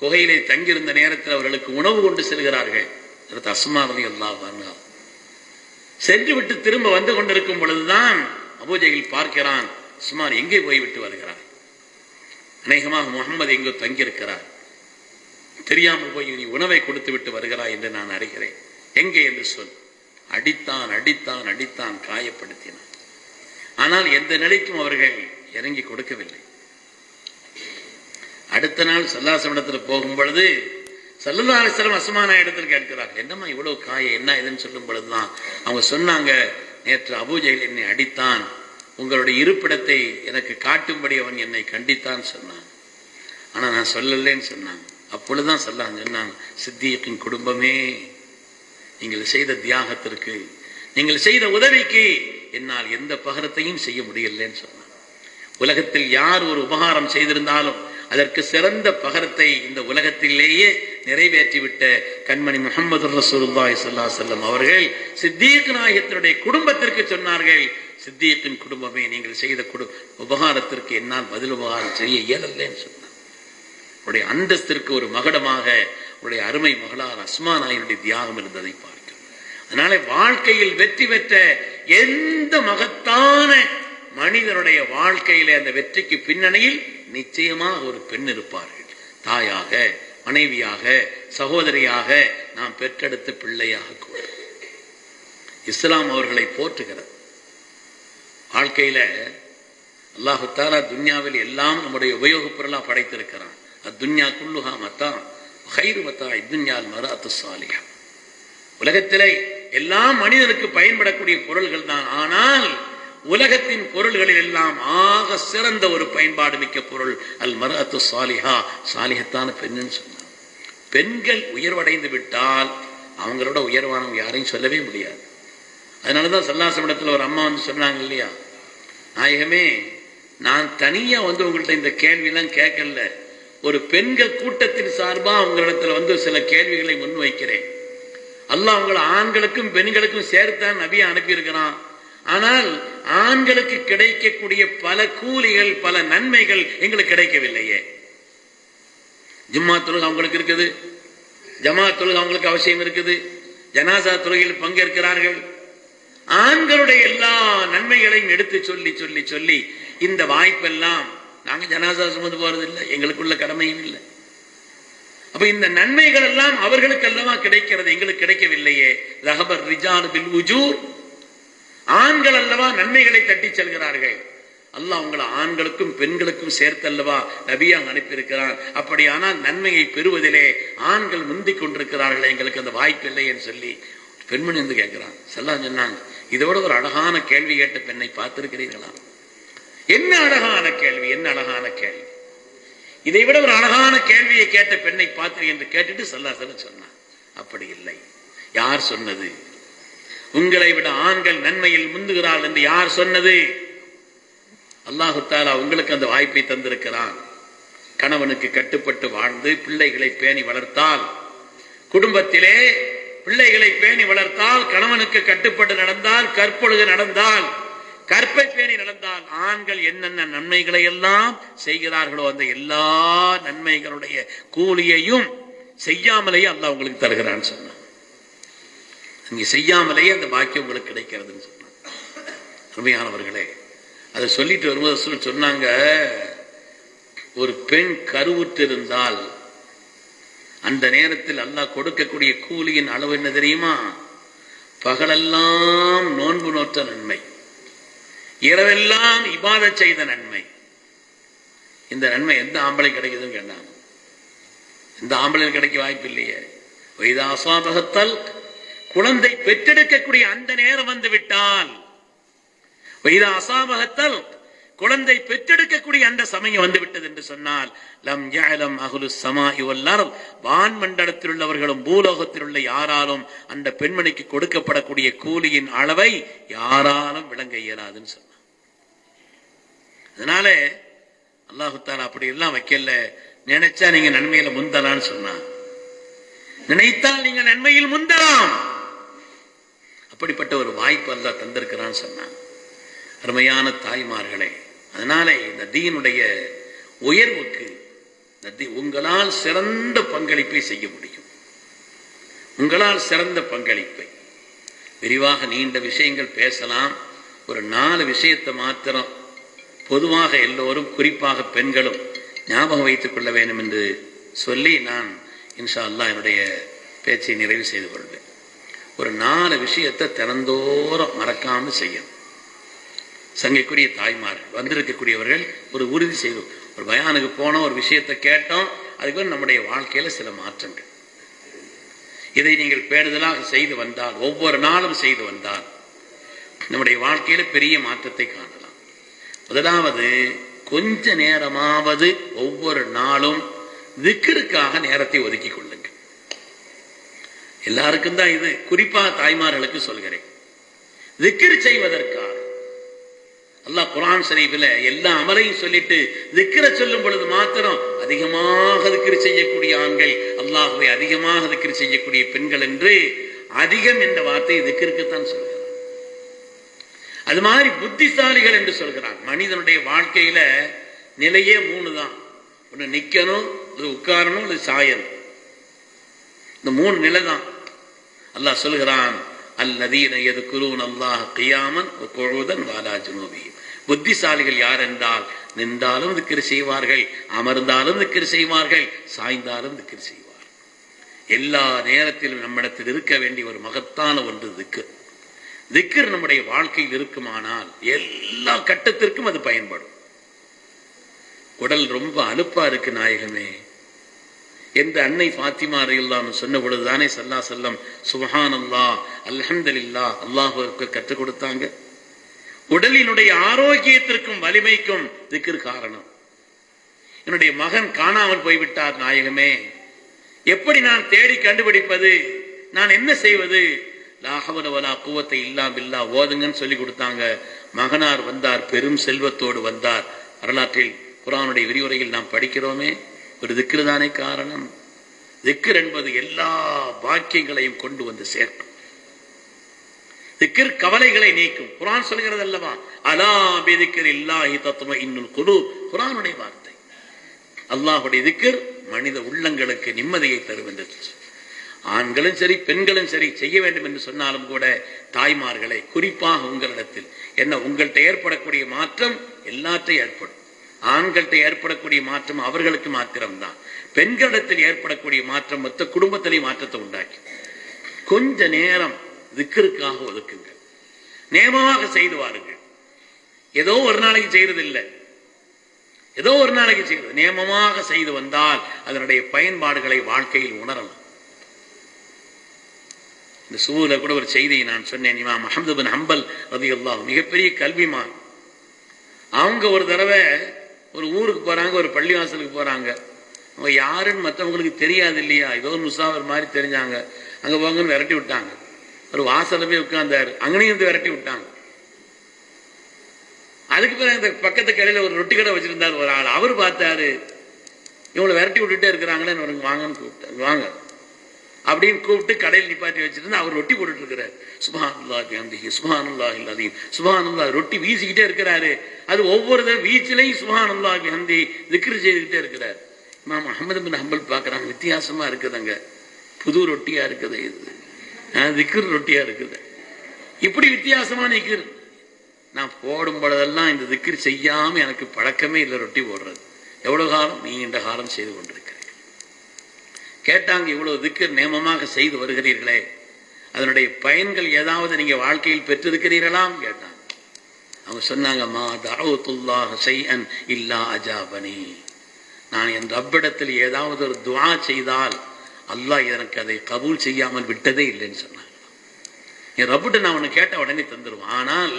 குகையிலே தங்கியிருந்த நேரத்தில் அவர்களுக்கு உணவு கொண்டு செல்கிறார்கள். அஸ்மா ரலியல்லாஹு அன்ஹா சென்று விட்டு திரும்ப வந்து கொண்டிருக்கும் பொழுதுதான் அபூஜஹல் பார்க்கிறான், உஸ்மான் எங்கே போய்விட்டு வருகிறார், அநேகமாக முகமது எங்கோ தங்கியிருக்கிறார், தெரியாமல் போய் நீ உணவை கொடுத்து விட்டு வருகிறாய் என்று நான் அறிகிறேன், எங்கே என்று சொல். அடித்தான் அடித்தான் அடித்தான், காயப்படுத்தினான். ஆனால் எந்த நிலைக்கும் அவர்கள் இறங்கி கொடுக்கவில்லை. அடுத்த நாள் ஸல்லல்லாஹு இடத்துல போகும் பொழுது ஸல்லல்லாஹு அலைஹி வஸல்லம் அஸ்மா இடத்தில் கேட்கிறார், என்னம்மா இவ்வளவு காயம், என்ன இதுன்னு சொல்லும் பொழுதுதான் அவங்க சொன்னாங்க, நேற்று அபூஜஹல் என்னை அடித்தான், உங்களுடைய இருப்பிடத்தை எனக்கு காட்டும்படி அவன் என்னை கண்டித்தான் சொன்னான், ஆனா நான் சொல்லலேன்னு சொன்னாங்க. அப்பொழுதுதான் சொன்னாங்க, சித்தியக்கின் குடும்பமே, நீங்கள் செய்த தியாகத்திற்கு, நீங்கள் செய்த உதவிக்கு என்னால் எந்த பகரத்தையும் செய்ய முடியலன்னு சொன்னாங்க. உலகத்தில் யார் ஒரு உபகாரம் செய்திருந்தாலும் அதற்கு சிறந்த பகரத்தை இந்த உலகத்திலேயே நிறைவேற்றிவிட்ட கண்மணி முஹம்மது ரசூலுல்லாஹி ஸல்லல்லாஹு அலைஹி வஸல்லம் அவர்கள் சித்தீக் நாயகத்தினுடைய குடும்பத்திற்கு சொன்னார்கள், சித்தீக்கின் குடும்பமே, நீங்கள் செய்த உபகாரத்திற்கு என்னால் பதில் உபகாரம் செய்ய இயலல்லேன்னு சொன்னார். உடைய அந்தஸ்திற்கு ஒரு மகுடமாக உடைய அருமை மகளார் அஸ்மா நாயனுடைய தியாகம் இருந்ததை பார்க்கிறோம். அதனால வாழ்க்கையில் வெற்றி பெற்ற எந்த மகத்தான மனிதனுடைய வாழ்க்கையிலே அந்த வெற்றிக்கு பின்னணியில் நிச்சயமாக ஒரு பெண் இருப்பார்கள். தாயாக, மனைவியாக, சகோதரியாக, நாம் பெற்றெடுத்த பிள்ளையாக கூட. இஸ்லாம் அவர்களை போற்றுகிறது. வாழ்க்கையில அல்லாஹு தஆலா துன்யாவில் எல்லாம் நம்முடைய உபயோகப் பொருளா படைத்திருக்கிறான். அத்துன்யா குல்லுஹா மத்தா கைரு மத்தா இத்துன்யால் மராத்து சாலிஹா. உலகத்திலே எல்லாம் மனிதனுக்கு பயன்படக்கூடிய பொருள்கள் தான். ஆனால் உலகத்தின் பொருள்களில் எல்லாம் ஆக சிறந்த ஒரு பயன்பாடு மிக்க பொருள் அல் மர்அத்து சாலிஹா, சாலிஹத்தான பெண்ணுன்னு சொன்னார். பெண்கள் உயர்வடைந்து விட்டால் அவங்களோட உயர்வானவங்க யாரையும் சொல்லவே முடியாது. அதனாலதான் ஸல்லல்லாஹு இடத்துல ஒரு அம்மா வந்து சொன்னாங்க இல்லையா, நாயகமே, நான் தனியா வந்து உங்கள்கிட்ட இந்த கேள்வியெல்லாம் கேட்கல, ஒரு பெண்கள் கூட்டத்தின் சார்பா உங்களிடத்துல வந்து சில கேள்விகளை முன்வைக்கிறேன். அல்லாஹ் உங்களை ஆண்களுக்கும் பெண்களுக்கும் சேர்த்தான் நபியை அனுப்பியிருக்கிறான். ஆனால் ஆண்களுக்கு கிடைக்கக்கூடிய பல கூலிகள், பல நன்மைகள் எங்களுக்கு கிடைக்கவில்லையே. ஜும்மா தொழுகை அவங்களுக்கு இருக்குது, ஜமாத் தொழுகை அவங்களுக்கு அவசியம் இருக்குது, ஜனாசா தொழுகையில் பங்கேற்கிறார்கள். ஆண்களுடைய எல்லா நன்மைகளையும் எடுத்து சொல்லி சொல்லி சொல்லி இந்த வாய்ப்பெல்லாம் நாங்க ஜனாசா சுமந்து போறது இல்லை, எங்களுக்குள்ள கடமையும் இல்லை. அப்ப இந்த நன்மைகள் எல்லாம் அவர்களுக்கு அல்லவா கிடைக்கிறது, எங்களுக்கு கிடைக்கவில்லையே. ரஹபர் ரிஜால் பில் உஜூர், ஆண்கள் அல்லவா நன்மைகளை தட்டி செல்கிறார்கள். அல்லாஹ் உங்களை ஆண்களுக்கும் பெண்களுக்கும் சேர்த்தல்லவா நபியாக அனுப்பியிருக்கிறான். அப்படியானால் நன்மையை பெறுவதிலே ஆண்கள் முந்திக் கொண்டிருக்கிறார்கள், எங்களுக்கு அந்த வாய்ப்பு இல்லை என்று சொல்லி பெண்மணி வந்து கேட்கிறான். ஸல்லல்லாஹு சொன்னாங்க, இதோட ஒரு அழகான கேள்வி கேட்ட பெண்ணை பார்த்திருக்கிறீர்களா? என்ன அழகான கேள்வி, என்ன அழகான கேள்வி, இதை விட ஒரு அழகான கேள்வியை கேட்ட பெண்ணை பார்த்து என்று கேட்டுட்டு ஸல்லல்லாஹு சொன்னான், அப்படி இல்லை. யார் சொன்னது? உங்களை விட ஆண்கள் நன்மையில் முந்துகிறார்கள் என்று யார் சொன்னது? அல்லாஹு தஆலா உங்களுக்கு அந்த வாய்ப்பை தந்திருக்கிறான். கணவனுக்கு கட்டுப்பட்டு வாழ்ந்து பிள்ளைகளை பேணி வளர்த்தால், குடும்பத்திலே பிள்ளைகளை பேணி வளர்த்தால், கணவனுக்கு கட்டுப்பட்டு நடந்தால், கற்பொழுது நடந்தால், கற்பை பேணி நடந்தால், ஆண்கள் என்னென்ன நன்மைகளை எல்லாம் செய்கிறார்களோ அந்த எல்லா நன்மைகளுடைய கூலியையும் செய்யாமலேயே அல்லாஹ் உங்களுக்கு தருகிறான்னு சொன்னான். நீங்க செய்யாமலேயே அந்த பாக்கியம் உங்களுக்கு கிடைக்கிறதுன்னு சொன்னாங்க. அருமையானவர்களே, அதை சொல்லிட்டு வரும்போது சொன்னாங்க, ஒரு பெண் கருவுற்றிருந்தால் அந்த நேரத்தில் அல்லாஹ் கொடுக்கக்கூடிய கூலியின் அளவு என்ன தெரியுமா? பகலெல்லாம் நோன்பு நோற்ற நன்மை, இரவெல்லாம் இபாதத் செய்த நன்மை. இந்த நன்மை எந்த ஆம்பளை கிடைக்குதுன்னு கேட்டாங்க. இந்த ஆம்பளை கிடைக்க வாய்ப்பு இல்லையே. வைதா அஸாபஹத்தல், குழந்தை பெற்றெடுக்கக்கூடிய அந்த நேரம் வந்து விட்டால், வைதா அஸாபஹத்தல், குழந்தை பெற்றெடுக்கக்கூடிய அந்த சமயம் வந்து விட்டது என்று சொன்னால், லம் யஅலம் அஹ்லுஸ் ஸமாஇ வல் அர்த், வான் மண்டலத்தில் உள்ளவர்களும் பூலோகத்தில் உள்ள யாராலும் அந்த பெண்மணிக்கு கொடுக்கப்படக்கூடிய கூலியின் அளவை யாராலும் விளங்க இயலாதுன்னு சொன்னார். அதனால அல்லாஹ் தஆலா அப்படி எல்லாம் வைக்கல. நினைச்சா நீங்க நன்மையில முந்தலான்னு சொன்னான். நினைத்தால் நீங்க நன்மையில் முந்தலாம். அப்படிப்பட்ட ஒரு வாய்ப்பு அல்லாஹ் தந்திருக்கிறான்னு சொன்னான். அருமையான தாய்மார்களே, அதனால இந்த தீனுடைய உயர்வுக்கு உங்களால் சிறந்த பங்களிப்பை செய்ய முடியும். உங்களால் சிறந்த பங்களிப்பை. விரிவாக நீண்ட விஷயங்கள் பேசலாம். ஒரு 4 விஷயத்தை மாத்திரம் பொதுவாக எல்லோரும், குறிப்பாக பெண்களும் ஞாபகம் வைத்துக் கொள்ள வேண்டும் என்று சொல்லி நான் இன்ஷா அல்லாஹ் என்னுடைய பேச்சை நிறைவு செய்து கொள்வேன். ஒரு 4 விஷயத்தை தினந்தோறும் மறக்காமல் செய்யணும். சங்கைக்குரிய தாய்மார்கள் வந்திருக்கக்கூடியவர்கள் ஒரு உறுதி செய்து, ஒரு பயானுக்கு போனோம், ஒரு விஷயத்தை கேட்டோம், அதுக்கு நம்முடைய வாழ்க்கையில சில மாற்றங்கள், இதை நீங்கள் பேணுதலாக செய்து வந்தால், ஒவ்வொரு நாளும் செய்து வந்தால் நம்முடைய வாழ்க்கையில பெரிய மாற்றத்தை காணலாம். முதலாவது, கொஞ்ச நேரமாவது ஒவ்வொரு நாளும் திக்ருக்காக நேரத்தை ஒதுக்கிக் கொள்ளுங்கள். எல்லாருக்கும் தான் இது, குறிப்பாக தாய்மார்களுக்கு சொல்கிறேன். திக்ர் செய்வதற்காக அல்லாஹ் குர்ஆன் ஷரீஃபில் எல்லா அமலையும் சொல்லிட்டு திக்ர சொல்லும் பொழுது மாத்திரம் அதிகமாக திக்ர் செய்யக்கூடிய ஆண்கள், அல்லாஹ்வை அதிகமாக திக்ர் செய்யக்கூடிய பெண்கள் என்று அதிகம் என்ற வார்த்தையை திக்ருக்குத்தான் சொல்கிறார். அது மாதிரி புத்திசாலிகள் என்று சொல்கிறார். மனிதனுடைய வாழ்க்கையில நிலையே 3 தான். ஒன்று நிக்கணும், அது உட்காரணும், அது சாயணும். இந்த 3 நிலை தான். அல்லாஹ் சொல்கிறான், அல்லதீன யذ்குரூன அல்லாஹ் கியாமன் வ குஊதன் வ அலா ஜுனூபிஹிம். புத்திசாலிகள் யார் என்றால், நின்றாலும் திக்ர் செய்வார்கள், அமர்ந்தாலும் திக்ர் செய்வார்கள், சாய்ந்தாலும் திக்ர் செய்வார்கள். எல்லா நேரத்திலும் நம்மிடத்தில் இருக்க வேண்டிய ஒரு மகத்தான ஒன்று திக்ர். திக்ர் நம்முடைய வாழ்க்கையில் இருக்குமானால் எல்லா கட்டத்திற்கும் அது பயன்படும். உடல் ரொம்ப அலுப்பா இருக்கு நாயகமே என்று அன்னை ஃபாத்திமா ரலியல்லாஹு சொன்ன பொழுதுதானே ஸல்லல்லாஹு அலைஹி வஸல்லம் சுப்ஹானல்லாஹ் அல்ஹம்துலில்லாஹ் அல்லாஹ்வுக்கு கற்றுக் கொடுத்தாங்க. உடலினுடைய ஆரோக்கியத்திற்கும் வலிமைக்கும் திக்ர் காரணம். என்னுடைய மகன் காணாமல் போய்விட்டார் நாயகமே, எப்படி நான் தேடி கண்டுபிடிப்பது, நான் என்ன செய்வது? லா ஹவ்ல வலா குவத்த இல்லா பில்லாஹ் ஓதுங்கன்னு சொல்லி கொடுத்தாங்க. மகனார் வந்தார், பெரும் செல்வத்தோடு வந்தார். வரலாற்றில் குர்ஆனுடைய விரிவுரையில் நாம் படிக்கிறோமே, ஒரு திக்ர் தானே காரணம். திக்ர் என்பது எல்லா பாக்கியங்களையும் கொண்டு வந்து சேர்க்கும். திக்ர் கவலைகளை நீக்கும். குர்ஆன் சொல்கிறது அல்லவா, அலா பிதிக்ரில்லாஹி தத்மஇன்னுல் குலூப். குர்ஆனுடைய வார்த்தை. அல்லாஹ்வுடைய திக்ர் மனித உள்ளங்களுக்கு நிம்மதியை தரும் என்று ஆண்களும் சரி பெண்களும் சரி செய்ய வேண்டும் என்று சொன்னாலும் கூட, தாய்மார்களை குறிப்பாக உங்களிடத்தில் என்ன, உங்கள்கிட்ட ஏற்படக்கூடிய மாற்றம் எல்லாற்றையும் ஏற்படும். ஆண்கள்கிட்ட ஏற்படக்கூடிய மாற்றம் அவர்களுக்கு மாத்திரம்தான். பெண்களிடத்தில் ஏற்படக்கூடிய மாற்றம் மொத்த குடும்பத்திலேயே மாற்றத்தை உண்டாக்கி. கொஞ்ச நேரம் திக்ருக்காக ஒதுக்குங்க. நேமமாக செய்து வாருங்கள். ஏதோ ஒரு நாளைக்கு செய்யறது இல்லை, ஏதோ ஒரு நாளைக்கு செய்யறது. நேமமாக செய்து வந்தால் அதனுடைய பயன்பாடுகளை வாழ்க்கையில் உணரலாம். இந்த சூழல கூட ஒரு செய்தியை நான் சொன்னேன். இமாம் அஹ்மது பின் ஹம்பல் ரலியல்லாஹு மிகப்பெரிய கல்விமான். அவங்க ஒரு தடவை ஒரு ஊருக்கு போறாங்க, ஒரு பள்ளிவாசலுக்கு போறாங்க. அவங்க யாருன்னு மற்றவங்களுக்கு தெரியாது இல்லையா, ஏதோ ஒரு முசாவர் மாதிரி தெரிஞ்சாங்க. அங்க போங்கன்னு விரட்டி விட்டாங்க. ஒரு வாசல்ல போய் உட்கார்ந்தாரு, அங்கனையும் வந்து விரட்டி விட்டாங்க. அதுக்கு பிறகு அந்த பக்கத்து கடையில ஒரு ரொட்டி கடை வச்சிருந்தாரு ஒரு ஆள். அவர் பார்த்தாரு, இவங்களை விரட்டி விட்டுட்டே இருக்கிறாங்களேன்னு, அவருக்கு வாங்கன்னு கூப்பிட்டாரு. வாங்க அப்படின்னு கூப்பிட்டு கடையில் நிப்பாட்டி வச்சிருந்து அவர் ரொட்டி போட்டுட்டு இருக்கிறார். சுப்ஹானல்லாஹி பிஹம்திஹி சுப்ஹானல்லாஹில் அஸீம் சுப்ஹானல்லாஹ். ரொட்டி வீசிக்கிட்டே இருக்கிறாரு. அது ஒவ்வொரு வீச்சிலையும் சுப்ஹானல்லாஹி பிஹம்திஹி திக்ர் செய்துக்கிட்டே இருக்கிறார். இமாம் அஹ்மது பின் ஹம்பல் பார்க்குறாங்க, வித்தியாசமா இருக்குதுங்க, புது ரொட்டியா இருக்குது, இது திக்ர் ரொட்டியா இருக்குது, இப்படி வித்தியாசமா நிற்கிற. நான் போடும் பொழுதெல்லாம் இந்த திக்ர் செய்யாம எனக்கு பழக்கமே இல்லை ரொட்டி போடுறது. எவ்வளவு காலம்? நீண்ட காலம் செய்து கொண்டிருக்கிறேன். கேட்டாங்க, இவ்வளவு திக்ர் நேமமாக செய்து வருகிறீர்களே, அதனுடைய பயன்கள் ஏதாவது நீங்க வாழ்க்கையில் பெற்றிருக்கிறீர்களாம் கேட்டாங்க. அவங்க சொன்னாங்க, மா தஅவுத்துல்லாஹ ஷைஅன் இல்லா அஜாபனி. நான் என் ரப்பிடத்தில் ஏதாவது ஒரு துஆ செய்தால் அல்லாஹ் எனக்கு அதை கபூல் செய்யாமல் விட்டதே இல்லைன்னு சொன்னாங்க. என் ரப்பிட்ட நான் ஒன்று கேட்ட உடனே தந்துடுவான், ஆனால்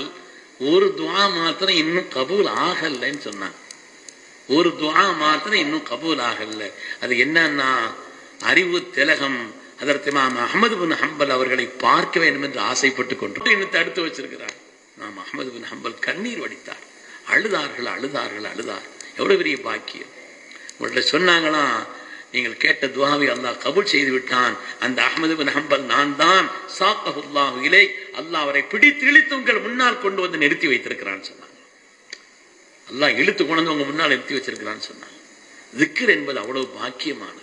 ஒரு துஆ மாத்திரம் இன்னும் கபூல் ஆகலைன்னு சொன்னாங்க. ஒரு துஆ மாத்திரம் இன்னும் கபூல் ஆகல. அது என்னன்னா, அறிவு திலகம் அதற்கு இமாம் அஹ்மது பின் ஹம்பல் அவர்களை பார்க்க வேண்டும் என்று ஆசைப்பட்டு கொண்டு இன்னும் தடுத்து வச்சிருக்கிறார். இமாம் அஹ்மது பின் ஹம்பல் கண்ணீர் வடித்தார். அழுதார்கள் அழுதார்கள் அழுதார். எவ்வளவு பெரிய பாக்கியம். உங்கள்கிட்ட சொன்னாங்களாம், நீங்கள் கேட்ட துஆவை அல்லாஹ் கபூல் செய்து விட்டான். அந்த அஹ்மது பின் ஹம்பல் நான் தான். சாக்கஹுல்லாஹு இலை, அல்லாஹ் அவரை பிடித்து இழுத்து உங்கள் முன்னால் கொண்டு வந்து நிறுத்தி வைத்திருக்கிறான்னு சொன்னாங்க. அல்லாஹ் இழுத்து கொண்டு வந்து உங்க முன்னால் நிறுத்தி வச்சிருக்கிறான்னு சொன்னாங்க. திக்ர் என்பது அவ்வளவு பாக்கியமானது.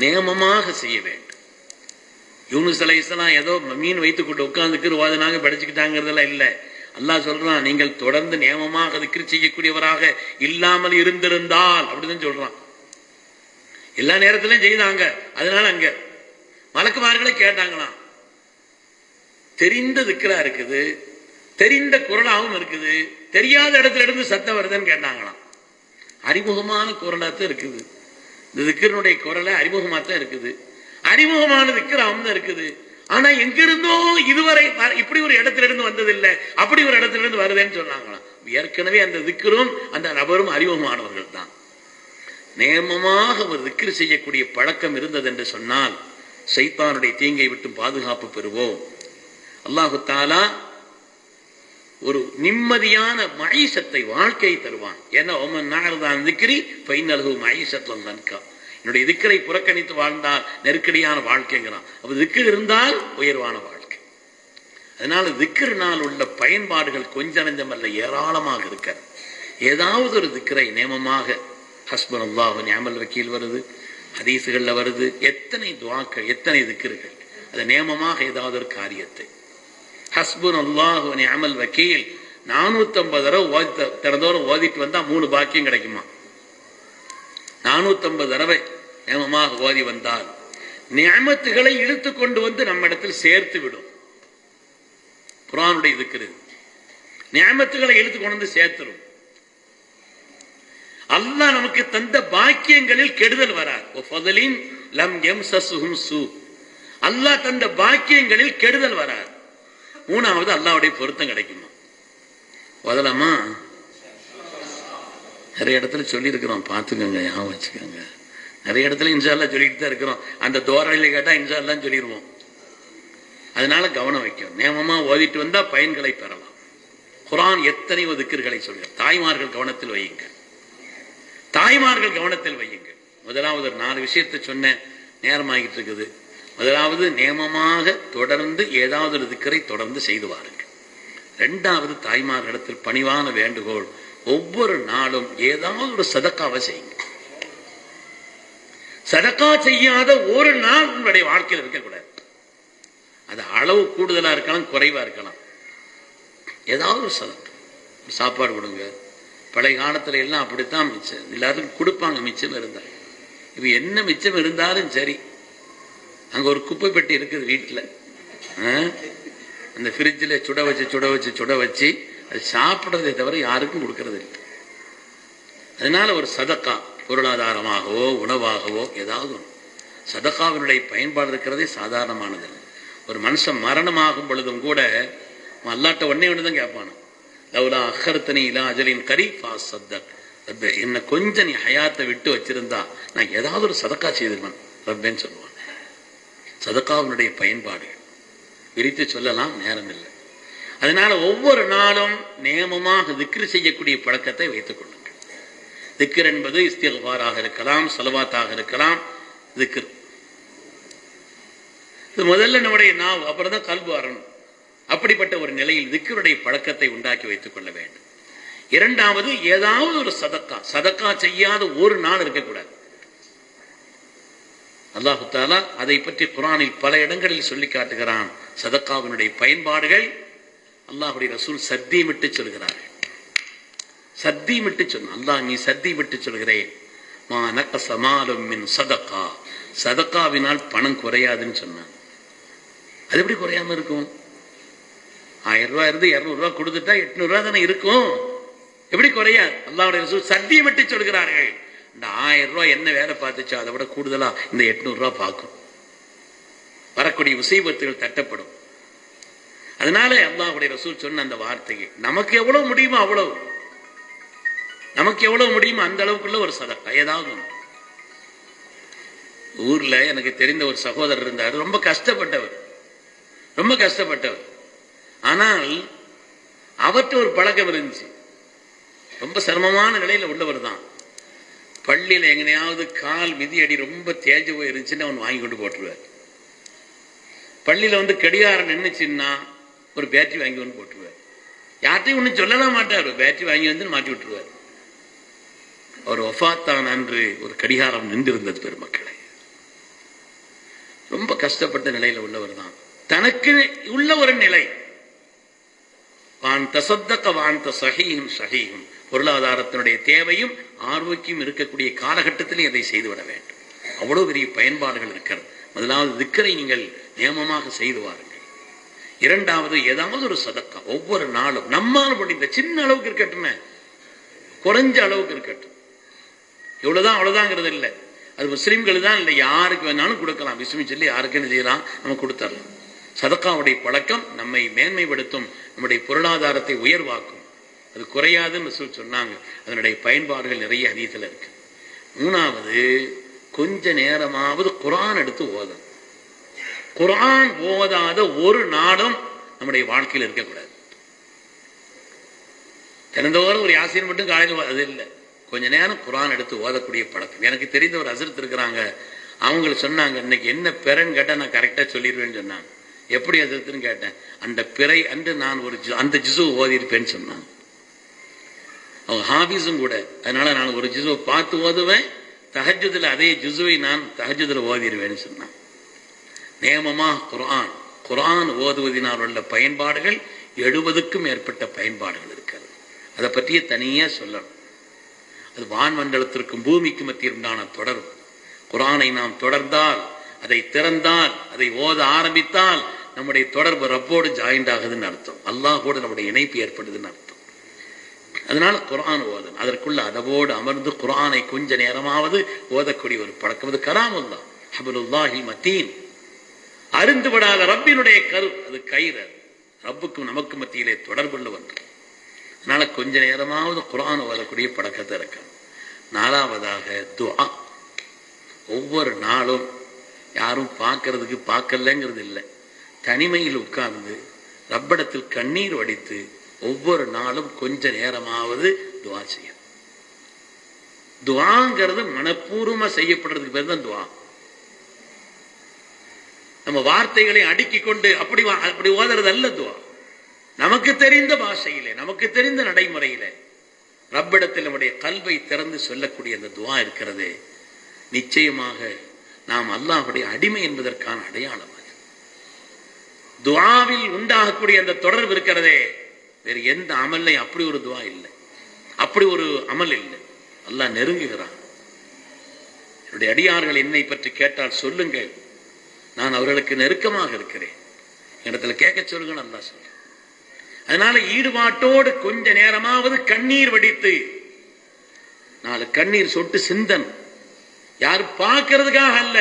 நேமமாக செய்ய வேண்டும். யூனுஸ் அலைஹிஸ்ஸலாம் ஏதோ மீன் வைத்துக்கொண்டு உட்கார்ந்துக்கு ஓதுனாங்க படிச்சுக்கிட்டாங்கிறதெல்லாம் இல்லை. அல்லாஹ் சொல்றான், நீங்கள் தொடர்ந்து நியமமாக திக்ர் செய்யக்கூடியவராக இல்லாமல் இருந்திருந்தால் அப்படிதான் சொல்றான். எல்லா நேரத்திலும் செய்தாங்க. அதனால அங்க மலக்குமார்களை கேட்டாங்களாம், தெரிந்த திக்ரா இருக்குது, தெரிந்த குரலாகவும் இருக்குது, தெரியாத இடத்துல இருந்து சத்தம் வருதுன்னு கேட்டாங்களாம். அறிமுகமான குரலாத்தான் இருக்குது. இந்த திக்ரனுடைய குரலை அறிமுகமாத்தான் இருக்குது, அறிமுகமான திக்ராவும் தான் இருக்குது. ஆனா எங்கிருந்தோ இதுவரை இப்படி ஒரு இடத்துல இருந்து வந்ததில்லை, அப்படி ஒரு இடத்துல இருந்து வருதுன்னு சொன்னாங்களாம். ஏற்கனவே அந்த திக்ரும் அந்த நபரும் அறிமுகமானவர்கள் தான். நேமமாக ஒரு திக்ர் செய்யக்கூடிய பழக்கம் இருந்தது என்று சொன்னால் ஷைத்தானுடைய தீங்கை விட்டு பாதுகாப்பு பெறுவோம். அல்லாஹு தஆலா ஒரு நிம்மதியான மஈஷத்தை வாழ்க்கையை தருவான். ஏன்னா ஒமன் நஅரதான் திக்ரி ஃபைனலஹு மஈஷத்துன் தன்கா, என்னுடைய திக்ரை புறக்கணித்து வாழ்ந்தால் நெருக்கடியான வாழ்க்கைங்கிறான். அப்ப திக்ர் இருந்தால் உயர்வான வாழ்க்கை. அதனால திக்ரினால் உள்ள பயன்பாடுகள் கொஞ்ச நஞ்சம் அல்ல, ஏராளமாக இருக்கிறது. ஏதாவது ஒரு திக்ரை நேமமாக, ஹஸ்புனல்லாஹு நிஅமல் வக்கீல் வருது, ஹதீஸுகள்ல வருது, எத்தனை துஆக்கள், எத்தனை திக்ர்கள், அது நேமமாக ஏதாவது ஒரு காரியத்தை ஹஸ்புனல்லாஹு நிஅமல் வக்கீல் 450 தடவை தினந்தோறும் ஓதிட்டு வந்தா 3 பாக்கியம் கிடைக்குமா? 450 தடவை நேமமாக ஓதி வந்தால் நிஅமத்துகளை இழுத்து கொண்டு வந்து நம்ம இடத்தில் சேர்த்து விடும். குர்ஆனுடைய திக்ர் நிஅமத்துகளை இழுத்து கொண்டு வந்து சேர்த்துடும். அல்லாஹ் நமக்கு தந்த பாக்கியங்களில் கெடுதல் வராது. அல்லாஹ் தந்த பாக்கியங்களில் கெடுதல் வராது. 3வது அல்லாஹ்வுடைய பொருத்தம் கிடைக்குமா? முதலமா நிறைய இடத்துல சொல்லி இருக்கிறோம், பார்த்துக்கோங்க, ஞாபகம் வச்சுக்கோங்க. நிறைய இடத்துல இன்ஷா அல்லாஹ் சொல்லிட்டு தான் இருக்கிறோம். அந்த தோரணையில கேட்டா இன்ஷா அல்லாஹ் சொல்லிடுவோம். அதனால கவனம் வைக்கணும். நேமமா ஓதிட்டு வந்தா பயன்களை பெறலாம். குர்ஆன் எத்தனையோ திக்ர்களை சொல்கிறார். தாய்மார்கள் கவனத்தில் வையுங்க, தாய்மார்கள் கவனத்தில் வையுங்கள். முதலாவது 4 விஷயத்தை சொன்ன, நேரமாகிட்டு இருக்குது. முதலாவது நேமமாக தொடர்ந்து ஏதாவது ஒரு திக்ரை தொடர்ந்து செய்து வாருங்கள். 2வது தாய்மார்களிடத்தில் பணிவான வேண்டுகோள், ஒவ்வொரு நாளும் ஏதாவது ஒரு சதக்காவை செய்யுங்க. சதக்கா செய்யாத ஒரு நாள் உங்களுடைய வாழ்க்கையில் இருக்கக்கூடாது. அது அளவு கூடுதலா இருக்கலாம், குறைவா இருக்கலாம். ஏதாவது ஒரு சதக்கா, சாப்பாடு கொடுங்க. பழைய காலத்துல எல்லாம் அப்படித்தான், மிச்சம் எல்லாருக்கும் கொடுப்பாங்க மிச்சம் இருந்தா. இப்ப என்ன மிச்சம் இருந்தாலும் சரி, அங்க ஒரு குப்பை பெட்டி இருக்குது வீட்டுல, அந்த ஃப்ரிட்ஜில் சுட வச்சு அது சாப்பிட்றதை தவிர யாருக்கும் கொடுக்கறது இல்லை. அதனால ஒரு சதக்கா, பொருளாதாரமாகவோ உணவாகவோ ஏதாவது ஒன்று, சதக்காவினுடைய பயன்பாடு இருக்கிறதே சாதாரணமானது. ஒரு மனுஷன் மரணமாகும் பொழுதும் கூட அல்லாட்ட ஒண்ணே தான் கேட்பானு, லவ்லா அஹ்ஹர்தனி இலா அஜலின் கரீப் ஃபஅஸ்ஸதக், ரப்பே என்ன கொஞ்சம் நீ ஹயாத்தை விட்டு வச்சிருந்தா நான் ஏதாவது ஒரு சதக்கா செய்திருவேன் ரப்பேன்னு சொல்லுவான். சதக்காவினுடைய பயன்பாடு விரித்து சொல்லலாம், நேரம் இல்லை. அதனால ஒவ்வொரு நாளும் நேமமாக திக்ர் செய்யக்கூடிய பழக்கத்தை வைத்துக் கொள்ளுங்கள். திக்ர் என்பது இஸ்திக்ஃபாராக இருக்கலாம், ஸலவாத்தாக இருக்கலாம். திக்ர் இது முதல்ல நம்முடைய நாவ், அப்புறம் தான் கல்பு வரணும். அப்படிப்பட்ட ஒரு நிலையில் திக்ருடைய பழக்கத்தை உண்டாக்கி வைத்துக் கொள்ள வேண்டும். 2வது ஏதாவது ஒரு சதக்கா செய்யாத ஒரு நாள் இருக்கக்கூடாது. அல்லாஹு தஆலா அதை பற்றி குர்ஆனில் பல இடங்களில் சொல்லி காட்டுகிறான். சதக்காவினுடைய பயன்பாடுகள் அல்லாஹ்வுடைய ரசூல் சத்தியமிட்டு சொல்கிறார்கள். சத்தியமிட்டு சொன்ன அல்லாஹ், நீ சத்தியமிட்டு சொல்கிறேன், மா நகஸ மாலும் மின் சதக்கா, சதக்காவினால் பணம் குறையாதுன்னு சொன்னான். அது எப்படி குறையாம இருக்கும்? 1000 ரூபாய் இருந்து 200 ரூபாய் கொடுத்துட்டா 800 ரூபாய் தானே இருக்கும். எப்படி குறையாது? அல்லாஹ்வுடைய ரசூல் சத்தியமிட்டு சொல்கிறார்கள். இந்த 1000 ரூபாய் என்ன வேலை பார்த்துச்சோ அதை விட கூடுதலா இந்த 800 ரூபாய் பார்க்கும். வரக்கூடிய முசீபத்துகள் தட்டப்படும். அதனால அல்லாஹ்வுடைய ரசூல் சொன்ன அந்த வார்த்தையை நமக்கு எவ்வளவு முடியுமோ அவ்வளவு, நமக்கு எவ்வளவு முடியுமோ அந்த அளவுக்குள்ள ஒரு சதக்கா ஏதாவது. ஊர்ல எனக்கு தெரிந்த ஒரு சகோதரர் இருந்தார், ரொம்ப கஷ்டப்பட்டவர். ஆனால் அவற்றை ஒரு பழக்கம் இருந்துச்சு. ரொம்ப சிரமமான நிலையில உள்ளவர் தான். பள்ளியில எங்கனையாவது கால் மிதியடி ரொம்ப தேஞ்சு போய் இருந்துச்சுன்னு அவன் வாங்கி கொண்டு போட்டுருவார். பள்ளியில வந்து கடிகாரம் நின்றுச்சுன்னா ஒரு பேட்டரி வாங்கி வந்து போட்டுருவார். யார்ட்டையும் ஒன்றும் சொல்லலாம் மாட்டார், பேட்டரி வாங்கி வந்து மாட்டி விட்டுருவார். அவர் வஃபாத்தான் அன்று ஒரு கடிகாரம் நின்றிருந்தது பெருமக்களை. ரொம்ப கஷ்டப்பட்ட நிலையில உள்ளவர் தான். தனக்கு உள்ள ஒரு நிலை, வான் தசத்தக்க வான் சஹீஹும் சஹீஹும், பொருளாதாரத்தினுடைய தேவையும் ஆரோக்கியம் இருக்கக்கூடிய காலகட்டத்திலே அதை செய்துவிட வேண்டும். அவ்வளவு பெரிய பயன்பாடுகள் இருக்கிறது. முதலாவது திக்கரை நீங்கள் நியமமாக செய்து வாருங்கள். இரண்டாவது ஏதாவது ஒரு சதக்கா ஒவ்வொரு நாளும் நம்மால் முடிந்த சின்ன அளவுக்கு இருக்கட்டும், குறைஞ்ச அளவுக்கு இருக்கட்டும். எவ்வளவுதான் அவ்வளவுதாங்கிறது இல்லை. அது முஸ்லிம்கள் தான் இல்லை, யாருக்கு வேணாலும் கொடுக்கலாம். விஸ்மி சொல்லி யாருக்குன்னு செய்யலாம், நம்ம கொடுத்துடலாம். சதக்காவுடைய பழக்கம் நம்மை மேன்மைப்படுத்தும், நம்முடைய பொருளாதாரத்தை உயர்வாக்கும். அது குறையாதுன்னு சொன்னாங்க. அதனுடைய பயன்பாடுகள் நிறைய ஹதீஸ்ல இருக்கு. மூணாவது, கொஞ்ச நேரமாவது குர்ஆன் எடுத்து ஓதும். குர்ஆன் ஓதாத ஒரு நாளும் நம்முடைய வாழ்க்கையில் இருக்கக்கூடாது. தினந்தோறும் ஒரு யாசீன் மட்டும் காலையில் அது இல்லை, கொஞ்ச நேரம் குர்ஆன் எடுத்து ஓதக்கூடிய பழக்கம். எனக்கு தெரிந்த ஒரு ஹஸ்ரத் இருக்கிறாங்க, அவங்க சொன்னாங்க, இன்னைக்கு என்ன பிறன்னு கேட்டால் நான் கரெக்டாக சொல்லிடுவேன்னு சொன்னாங்க. எப்படி ஹஸ்ரத்னு கேட்டேன். அந்த பிறை அன்று நான் அந்த ஜுஸு ஓதிருப்பேன்னு சொன்னாங்க. அவங்க ஹாஃபிஸும் கூட, அதனால நான் ஒரு ஜுஸுவை பார்த்து ஓதுவேன், தஹஜ்ஜுதில் அதே ஜுஸுவை நான் தஹஜ்ஜுதில் ஓதிடுவேன்னு சொன்னான். நியமமாக குர்ஆன் ஓதுவதனால் உள்ள பயன்பாடுகள் 70க்கும் மேற்பட்ட பயன்பாடுகள் இருக்கிறது. அதை பற்றிய தனியா சொல்லணும். அது வான்மண்டலத்திற்கும் பூமிக்கு மத்தியில் உண்டான தொடர்பு. குர்ஆனை நாம் தொடர்ந்தால், அதை திறந்தால், அதை ஓத ஆரம்பித்தால் நம்முடைய தொடர்பு ரப்போடு ஜாயிண்ட் ஆகுதுன்னு அர்த்தம். அல்லாஹோடு நம்முடைய இணைப்பு ஏற்படுதுன்னு அர்த்தம். அதனால குர்ஆன் ஓதன், அதற்குள்ள அதவோடு அமர்ந்து குர்ஆனை கொஞ்ச நேரமாவது ஓதக்கூடிய ஒரு பழக்கம். அது கலாமுல்லாஹ், ஹப்லுல்லாஹில் மத்தீன், அருந்துபடாத ரப்பினுடைய கரு, அது கயிறு. ரப்புக்கும் நமக்கு மத்தியிலே தொடர்புள்ள ஒன்று. அதனால கொஞ்ச நேரமாவது குர்ஆன் ஓதக்கூடிய பழக்கத்தை இருக்கணும். நாலாவதாக துஆ. ஒவ்வொரு நாளும் யாரும் பார்க்கறதுக்கு பார்க்கலங்கிறது இல்லை, தனிமையில் உட்கார்ந்து ரப்பிடத்தில் கண்ணீர் வடித்து ஒவ்வொரு நாளும் கொஞ்ச நேரமாவது துஆ செய்யணும். துஆங்கிறது மனப்பூர்வமா செய்யப்படுறதுக்கு பேர் தான் துஆ. நம்ம வார்த்தைகளை அடுக்கி கொண்டு அப்படி ஓதுறது அல்ல துஆ. நமக்கு தெரிந்த பாஷையிலே, நமக்கு தெரிந்த நடைமுறையிலே ரப்பிடத்தில் நம்முடைய கல்வை திறந்து சொல்லக்கூடிய அந்த துஆ இருக்கிறதே, நிச்சயமாக நாம் அல்லாஹ்வுடைய அடிமை என்பதற்கான அடையாளம். அது துஆவில் உண்டாகக்கூடிய அந்த தொடர்பு இருக்கிறதே, வேறு எந்த அமல்லையும் அப்படி ஒரு துஆ இல்லை, அப்படி ஒரு அமல் இல்லை. அல்லாஹ் நெருங்குகிறான். என்னுடைய அடியார்கள் என்னை பற்றி கேட்டால் சொல்லுங்கள், நான் அவர்களுக்கு நெருக்கமாக இருக்கிறேன், இடத்துல கேட்க சொல்லுங்க அல்லாஹ் சொல்ற. அதனால ஈடுபாட்டோடு கொஞ்ச நேரமாவது கண்ணீர் வடித்து, 4 கண்ணீர் சொட்டு சிந்தன், யார் பார்க்கிறதுக்காக அல்ல,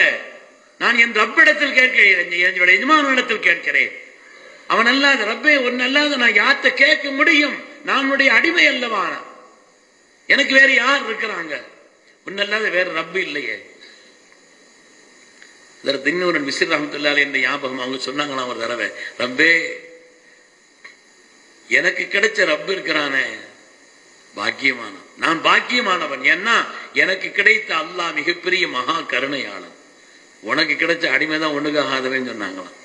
நான் என் ரப்பிடத்தில் கேட்கிறேன், என்னுடைய எஜமானிடத்தில் கேட்கிறேன். அவன் அல்லாத ரப்பே, ஒன்னு அல்லாத நான் யார்த்த கேட்க முடியும்? நான் உடைய அடிமை அல்லவா, எனக்கு வேற யார் இருக்கிறாங்க? ஒன்னு அல்லாத வேற ரப்பு இல்லையே. இன்னொரு மிஸ்ர் ரஹ்மத்துல்லாஹி என்ற ஞாபகம் அவங்க சொன்னாங்களாம் ஒரு தடவை, ரப்பே எனக்கு கிடைச்ச ரப்பு இருக்கிறானே பாக்கியமானவன், நான் பாக்கியமானவன். ஏன்னா எனக்கு கிடைத்த அல்லாஹ் மிகப்பெரிய மகா கருணையாளன். உனக்கு கிடைச்ச அடிமைதான் ஒண்ணுக்காகாதவன்னு சொன்னாங்களாம்.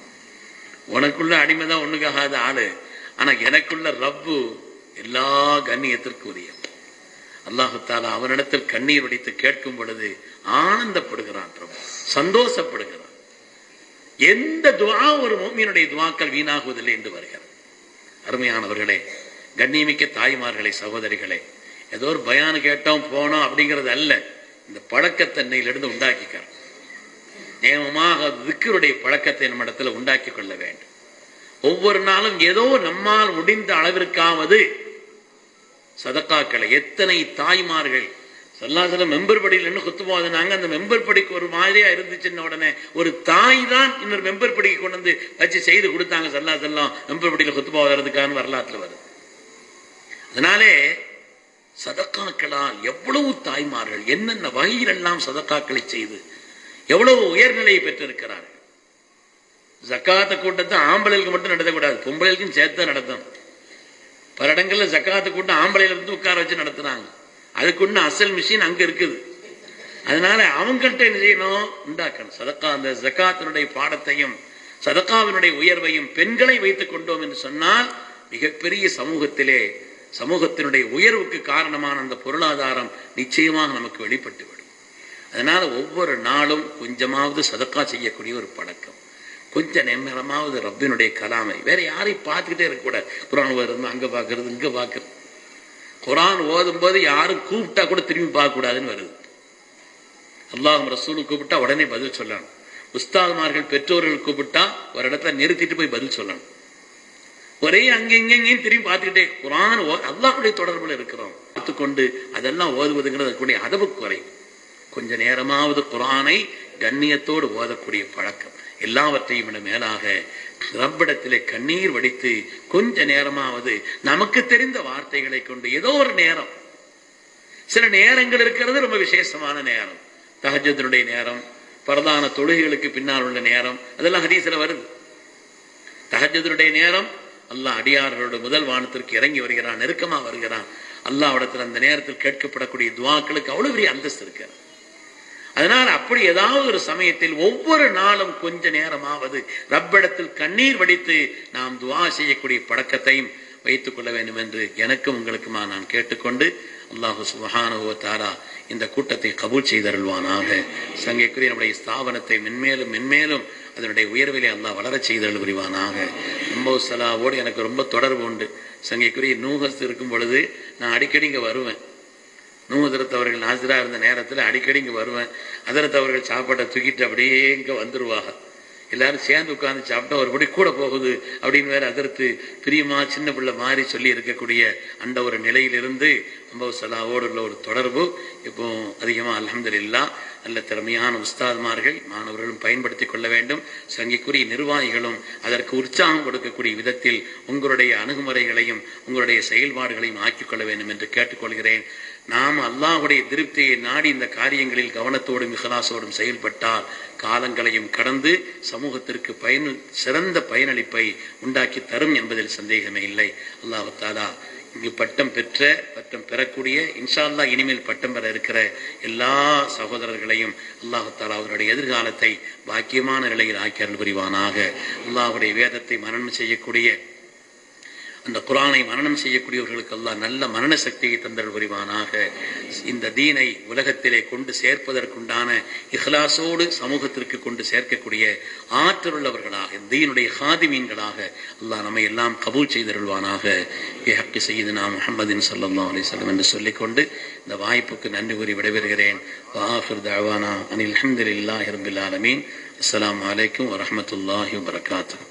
உனக்குள்ள அடிமைதான் ஒண்ணுக்காகாத ஆளு, ஆனா எனக்குள்ள ரப்பு எல்லா கண்ணியத்திற்கும் உரிய. அல்லாஹு தஆலா அவனிடத்தில் கண்ணீர் வடித்து கேட்கும் பொழுது ஆனந்தப்படுகிறான், சந்தோஷப்படுகிறான். எந்த துஆ ஒரு முஃமினுடைய துஆக்கள் வீணாகுவதில்லை என்று வருகிறது. அருமையானவர்களே, கண்ணியமிக்க தாய்மார்களே, சகோதரிகளே, ஏதோ ஒரு பயான் கேட்டோம் போனோம் அப்படிங்கிறது அல்ல. இந்த பழக்கத்தன்னையிலிருந்து உண்டாக்கிக்க நியமமாக திக்ருடைய பழக்கத்தை நம்ம இடத்துல உண்டாக்கி கொள்ள வேண்டும். ஒவ்வொரு நாளும் ஏதோ நம்மால் முடிந்த அளவிற்காவது சதக்காக்களை. எத்தனை தாய்மார்கள் ஸல்லல்லாஹு மெம்பர் படியில் என்ன குத்துவாதுனாங்க, அந்த மெம்பர் படிக்கு ஒரு மாதிரியா இருந்துச்சுன்னு உடனே ஒரு தாய் தான் இன்னொரு மெம்பர் படிக்கு கொண்டு வந்து வச்சு செய்து கொடுத்தாங்க. ஸல்லல்லாஹு மெம்பர் படியில குத்துபா வர்றதுக்கான வரலாற்றுல வருது. அதனாலே சதக்காக்களால் எவ்வளவு தாய்மார்கள் என்னென்ன வகையில் எல்லாம் சதக்காக்களை செய்து எவ்வளவு உயர்நிலையை பெற்றிருக்கிறார்கள். ஜக்காத்து கூட்டத்தை ஆம்பளைகளுக்கு மட்டும் நடத்தக்கூடாது, பொம்பளைகளுக்கும் சேர்த்து நடத்தணும். பல இடங்கள்ல ஜக்காத்து கூட்டம் ஆம்பளையில இருந்து உட்கார வச்சு நடத்துறாங்க. அதுக்குன்னு அசல் மிஷின் அங்க இருக்குது. அதனால அவங்கள்ட்ட என்ன செய்யணும், உண்டாக்கணும். சதக்கா, அந்த ஜக்காத்தினுடைய பாடத்தையும் சதக்காவினுடைய உயர்வையும் பெண்களை வைத்துக் கொண்டோம் என்று சொன்னால் மிகப்பெரிய சமூகத்தினுடைய உயர்வுக்கு காரணமான அந்த பொருளாதாரம் நிச்சயமாக நமக்கு வெளிப்பட்டுவிடும். அதனால ஒவ்வொரு நாளும் கொஞ்சமாவது சதக்கா செய்யக்கூடிய ஒரு பழக்கம். கொஞ்ச நேரமாவது ரப்பினுடைய கலாமை வேற யாரையும் பார்த்துக்கிட்டே இருக்கக்கூடாது. குரான் வருது அங்க பாக்குறது இங்க பாக்குறது. குரான் ஓதும் போது யாரும் கூப்பிட்டா கூட திரும்பி பார்க்க கூடாதுன்னு வருது. அல்லாஹ் ரசூல் கூப்பிட்டா உடனே பதில் சொல்லணும். உஸ்தாதுமார்கள் பெற்றோர்கள் கூப்பிட்டா ஒரு இடத்துல நிறுத்திட்டு போய் பதில் சொல்லணும். ஒரே அங்கெங்கேயும் திரும்பி பார்த்துக்கிட்டே குரான் அல்லாஹ்வுடைய தொடர்புல இருக்கிறோம் பார்த்துக்கொண்டு அதெல்லாம் ஓதுவதுங்கிறது அதவு குறை. கொஞ்ச நேரமாவது குரானை கண்ணியத்தோடு ஓதக்கூடிய பழக்கம். எல்லாவற்றையும் விட மேலாக ரப்பிடத்திலே கண்ணீர் வடித்து கொஞ்ச நேரமாவது நமக்கு தெரிந்த வார்த்தைகளை கொண்டு ஏதோ ஒரு நேரம், சில நேரங்கள் இருக்கிறது ரொம்ப விசேஷமான நேரம், தஹஜ்ஜுடைய நேரம், பரதான தொழுகைகளுக்கு பின்னால் உள்ள நேரம், அதெல்லாம் ஹதீஸ்ல வருது. தஹஜ்ஜுடைய நேரம் அல்லாஹ் அடியார்களோட முதல் வானத்திற்கு இறங்கி வருகிறான், நெருக்கமா வருகிறான். அல்லாஹ்விடத்தில் அந்த நேரத்தில் கேட்கப்படக்கூடிய துஆக்களுக்கு அவ்வளவு பெரிய அந்தஸ்து இருக்கு. அதனால் அப்படி ஏதாவது ஒரு சமயத்தில் ஒவ்வொரு நாளும் கொஞ்ச நேரமாவது ரப்பிடத்தில் கண்ணீர் வடித்து நாம் துஆ செய்யக்கூடிய பழக்கத்தையும் வைத்துக் கொள்ள வேண்டும் என்று எனக்கும் உங்களுக்குமா நான் கேட்டுக்கொண்டு, அல்லாஹ் சுப்ஹானஹு வ தஆலா இந்த கூட்டத்தை கபூல் செய்தருள்வானாக. சங்கைக்குரிய நம்முடைய ஸ்தாபனத்தை மென்மேலும் மென்மேலும் அதனுடைய உயர்விலே அல்லாஹ் வளரச் செய்தருள் புரிவானாக. சலாவோடு எனக்கு ரொம்ப தொடர்பு உண்டு. சங்கைக்குரிய நூஹஸ் இருக்கும் பொழுது நான் அடிக்கடி இங்கே வருவேன். நூஹதரத் அவர்கள் நாசிரா இருந்த நேரத்தில் அடிக்கடி இங்கே வருவேன். அதரத் அவர்கள் சாப்பாட்டை தூக்கிட்டு அப்படியே இங்கே வந்துருவாங்க. எல்லாரும் சேர்ந்து உட்கார்ந்து சாப்பிட்டா ஒருபடி கூட போகுது அப்படின்னு வேற அதற்கு பிரியமா சின்ன பிள்ளை மாதிரி சொல்லி இருக்கக்கூடிய அந்த ஒரு நிலையிலிருந்து சலாவோடு உள்ள ஒரு தொடர்பு இப்போ அதிகமாக அல்ஹம்துலில்லாஹ் நல்ல திறமையான உஸ்தாத்மார்கள் மாணவர்களும் பயன்படுத்திக் கொள்ள வேண்டும். சங்கிக்குரிய நிர்வாகிகளும் அதற்கு உற்சாகம் கொடுக்கக்கூடிய விதத்தில் உங்களுடைய அணுகுமுறைகளையும் உங்களுடைய செயல்பாடுகளையும் ஆக்கிக் கொள்ள வேண்டும் என்று கேட்டுக்கொள்கிறேன். நாம் அல்லாஹ்வுடைய திருப்தியை நாடி இந்த காரியங்களில் கவனத்தோடும் இஹ்லாஸோடும் செயல்பட்டால் காலங்களையும் கடந்து சமூகத்திற்கு சிறந்த பயனளிப்பை உண்டாக்கி தரும் என்பதில் சந்தேகமே இல்லை. அல்லாஹ் தஆலா இங்கு பட்டம் பெறக்கூடிய இன்ஷா அல்லாஹ் இனிமேல் பட்டம் பெற இருக்கிற எல்லா சகோதரர்களையும் அல்லாஹ் தஆலா அவருடைய எதிர்காலத்தை பாக்கியமான நிலையில் ஆக்கி அருள் புரிவானாக. அல்லாஹ்வுடைய வேதத்தை மனனம் செய்யக்கூடிய அந்த குர்ஆனை மனனம் செய்யக்கூடியவர்களுக்கு அல்லாஹ் நல்ல மரண சக்தியை தந்தருள் புரிவானாக. இந்த தீனை உலகத்திலே கொண்டு சேர்ப்பதற்குண்டான இஹ்லாஸோடு சமூகத்திற்கு கொண்டு சேர்க்கக்கூடிய ஆற்றலுள்ளவர்களாக தீனுடைய ஹாதிமீன்களாக அல்லாஹ் நம்மை எல்லாம் கபூல் செய்தருள்வானாக. பிஹக்கி சய்யிதுனா முஹம்மதின் ஸல்லல்லாஹு அலைஹி வஸல்லம் என்று சொல்லிக்கொண்டு இந்த வாய்ப்புக்கு நன்றி கூறி விடைபெறுகிறேன். வஆஃபிர் தஅவானா அனில் ஹம்துலில்லாஹி ரப்பில் ஆலமீன். அஸ்ஸலாமு அலைக்கும் வரஹ்மத்துல்லாஹி வபரகாத்துஹு.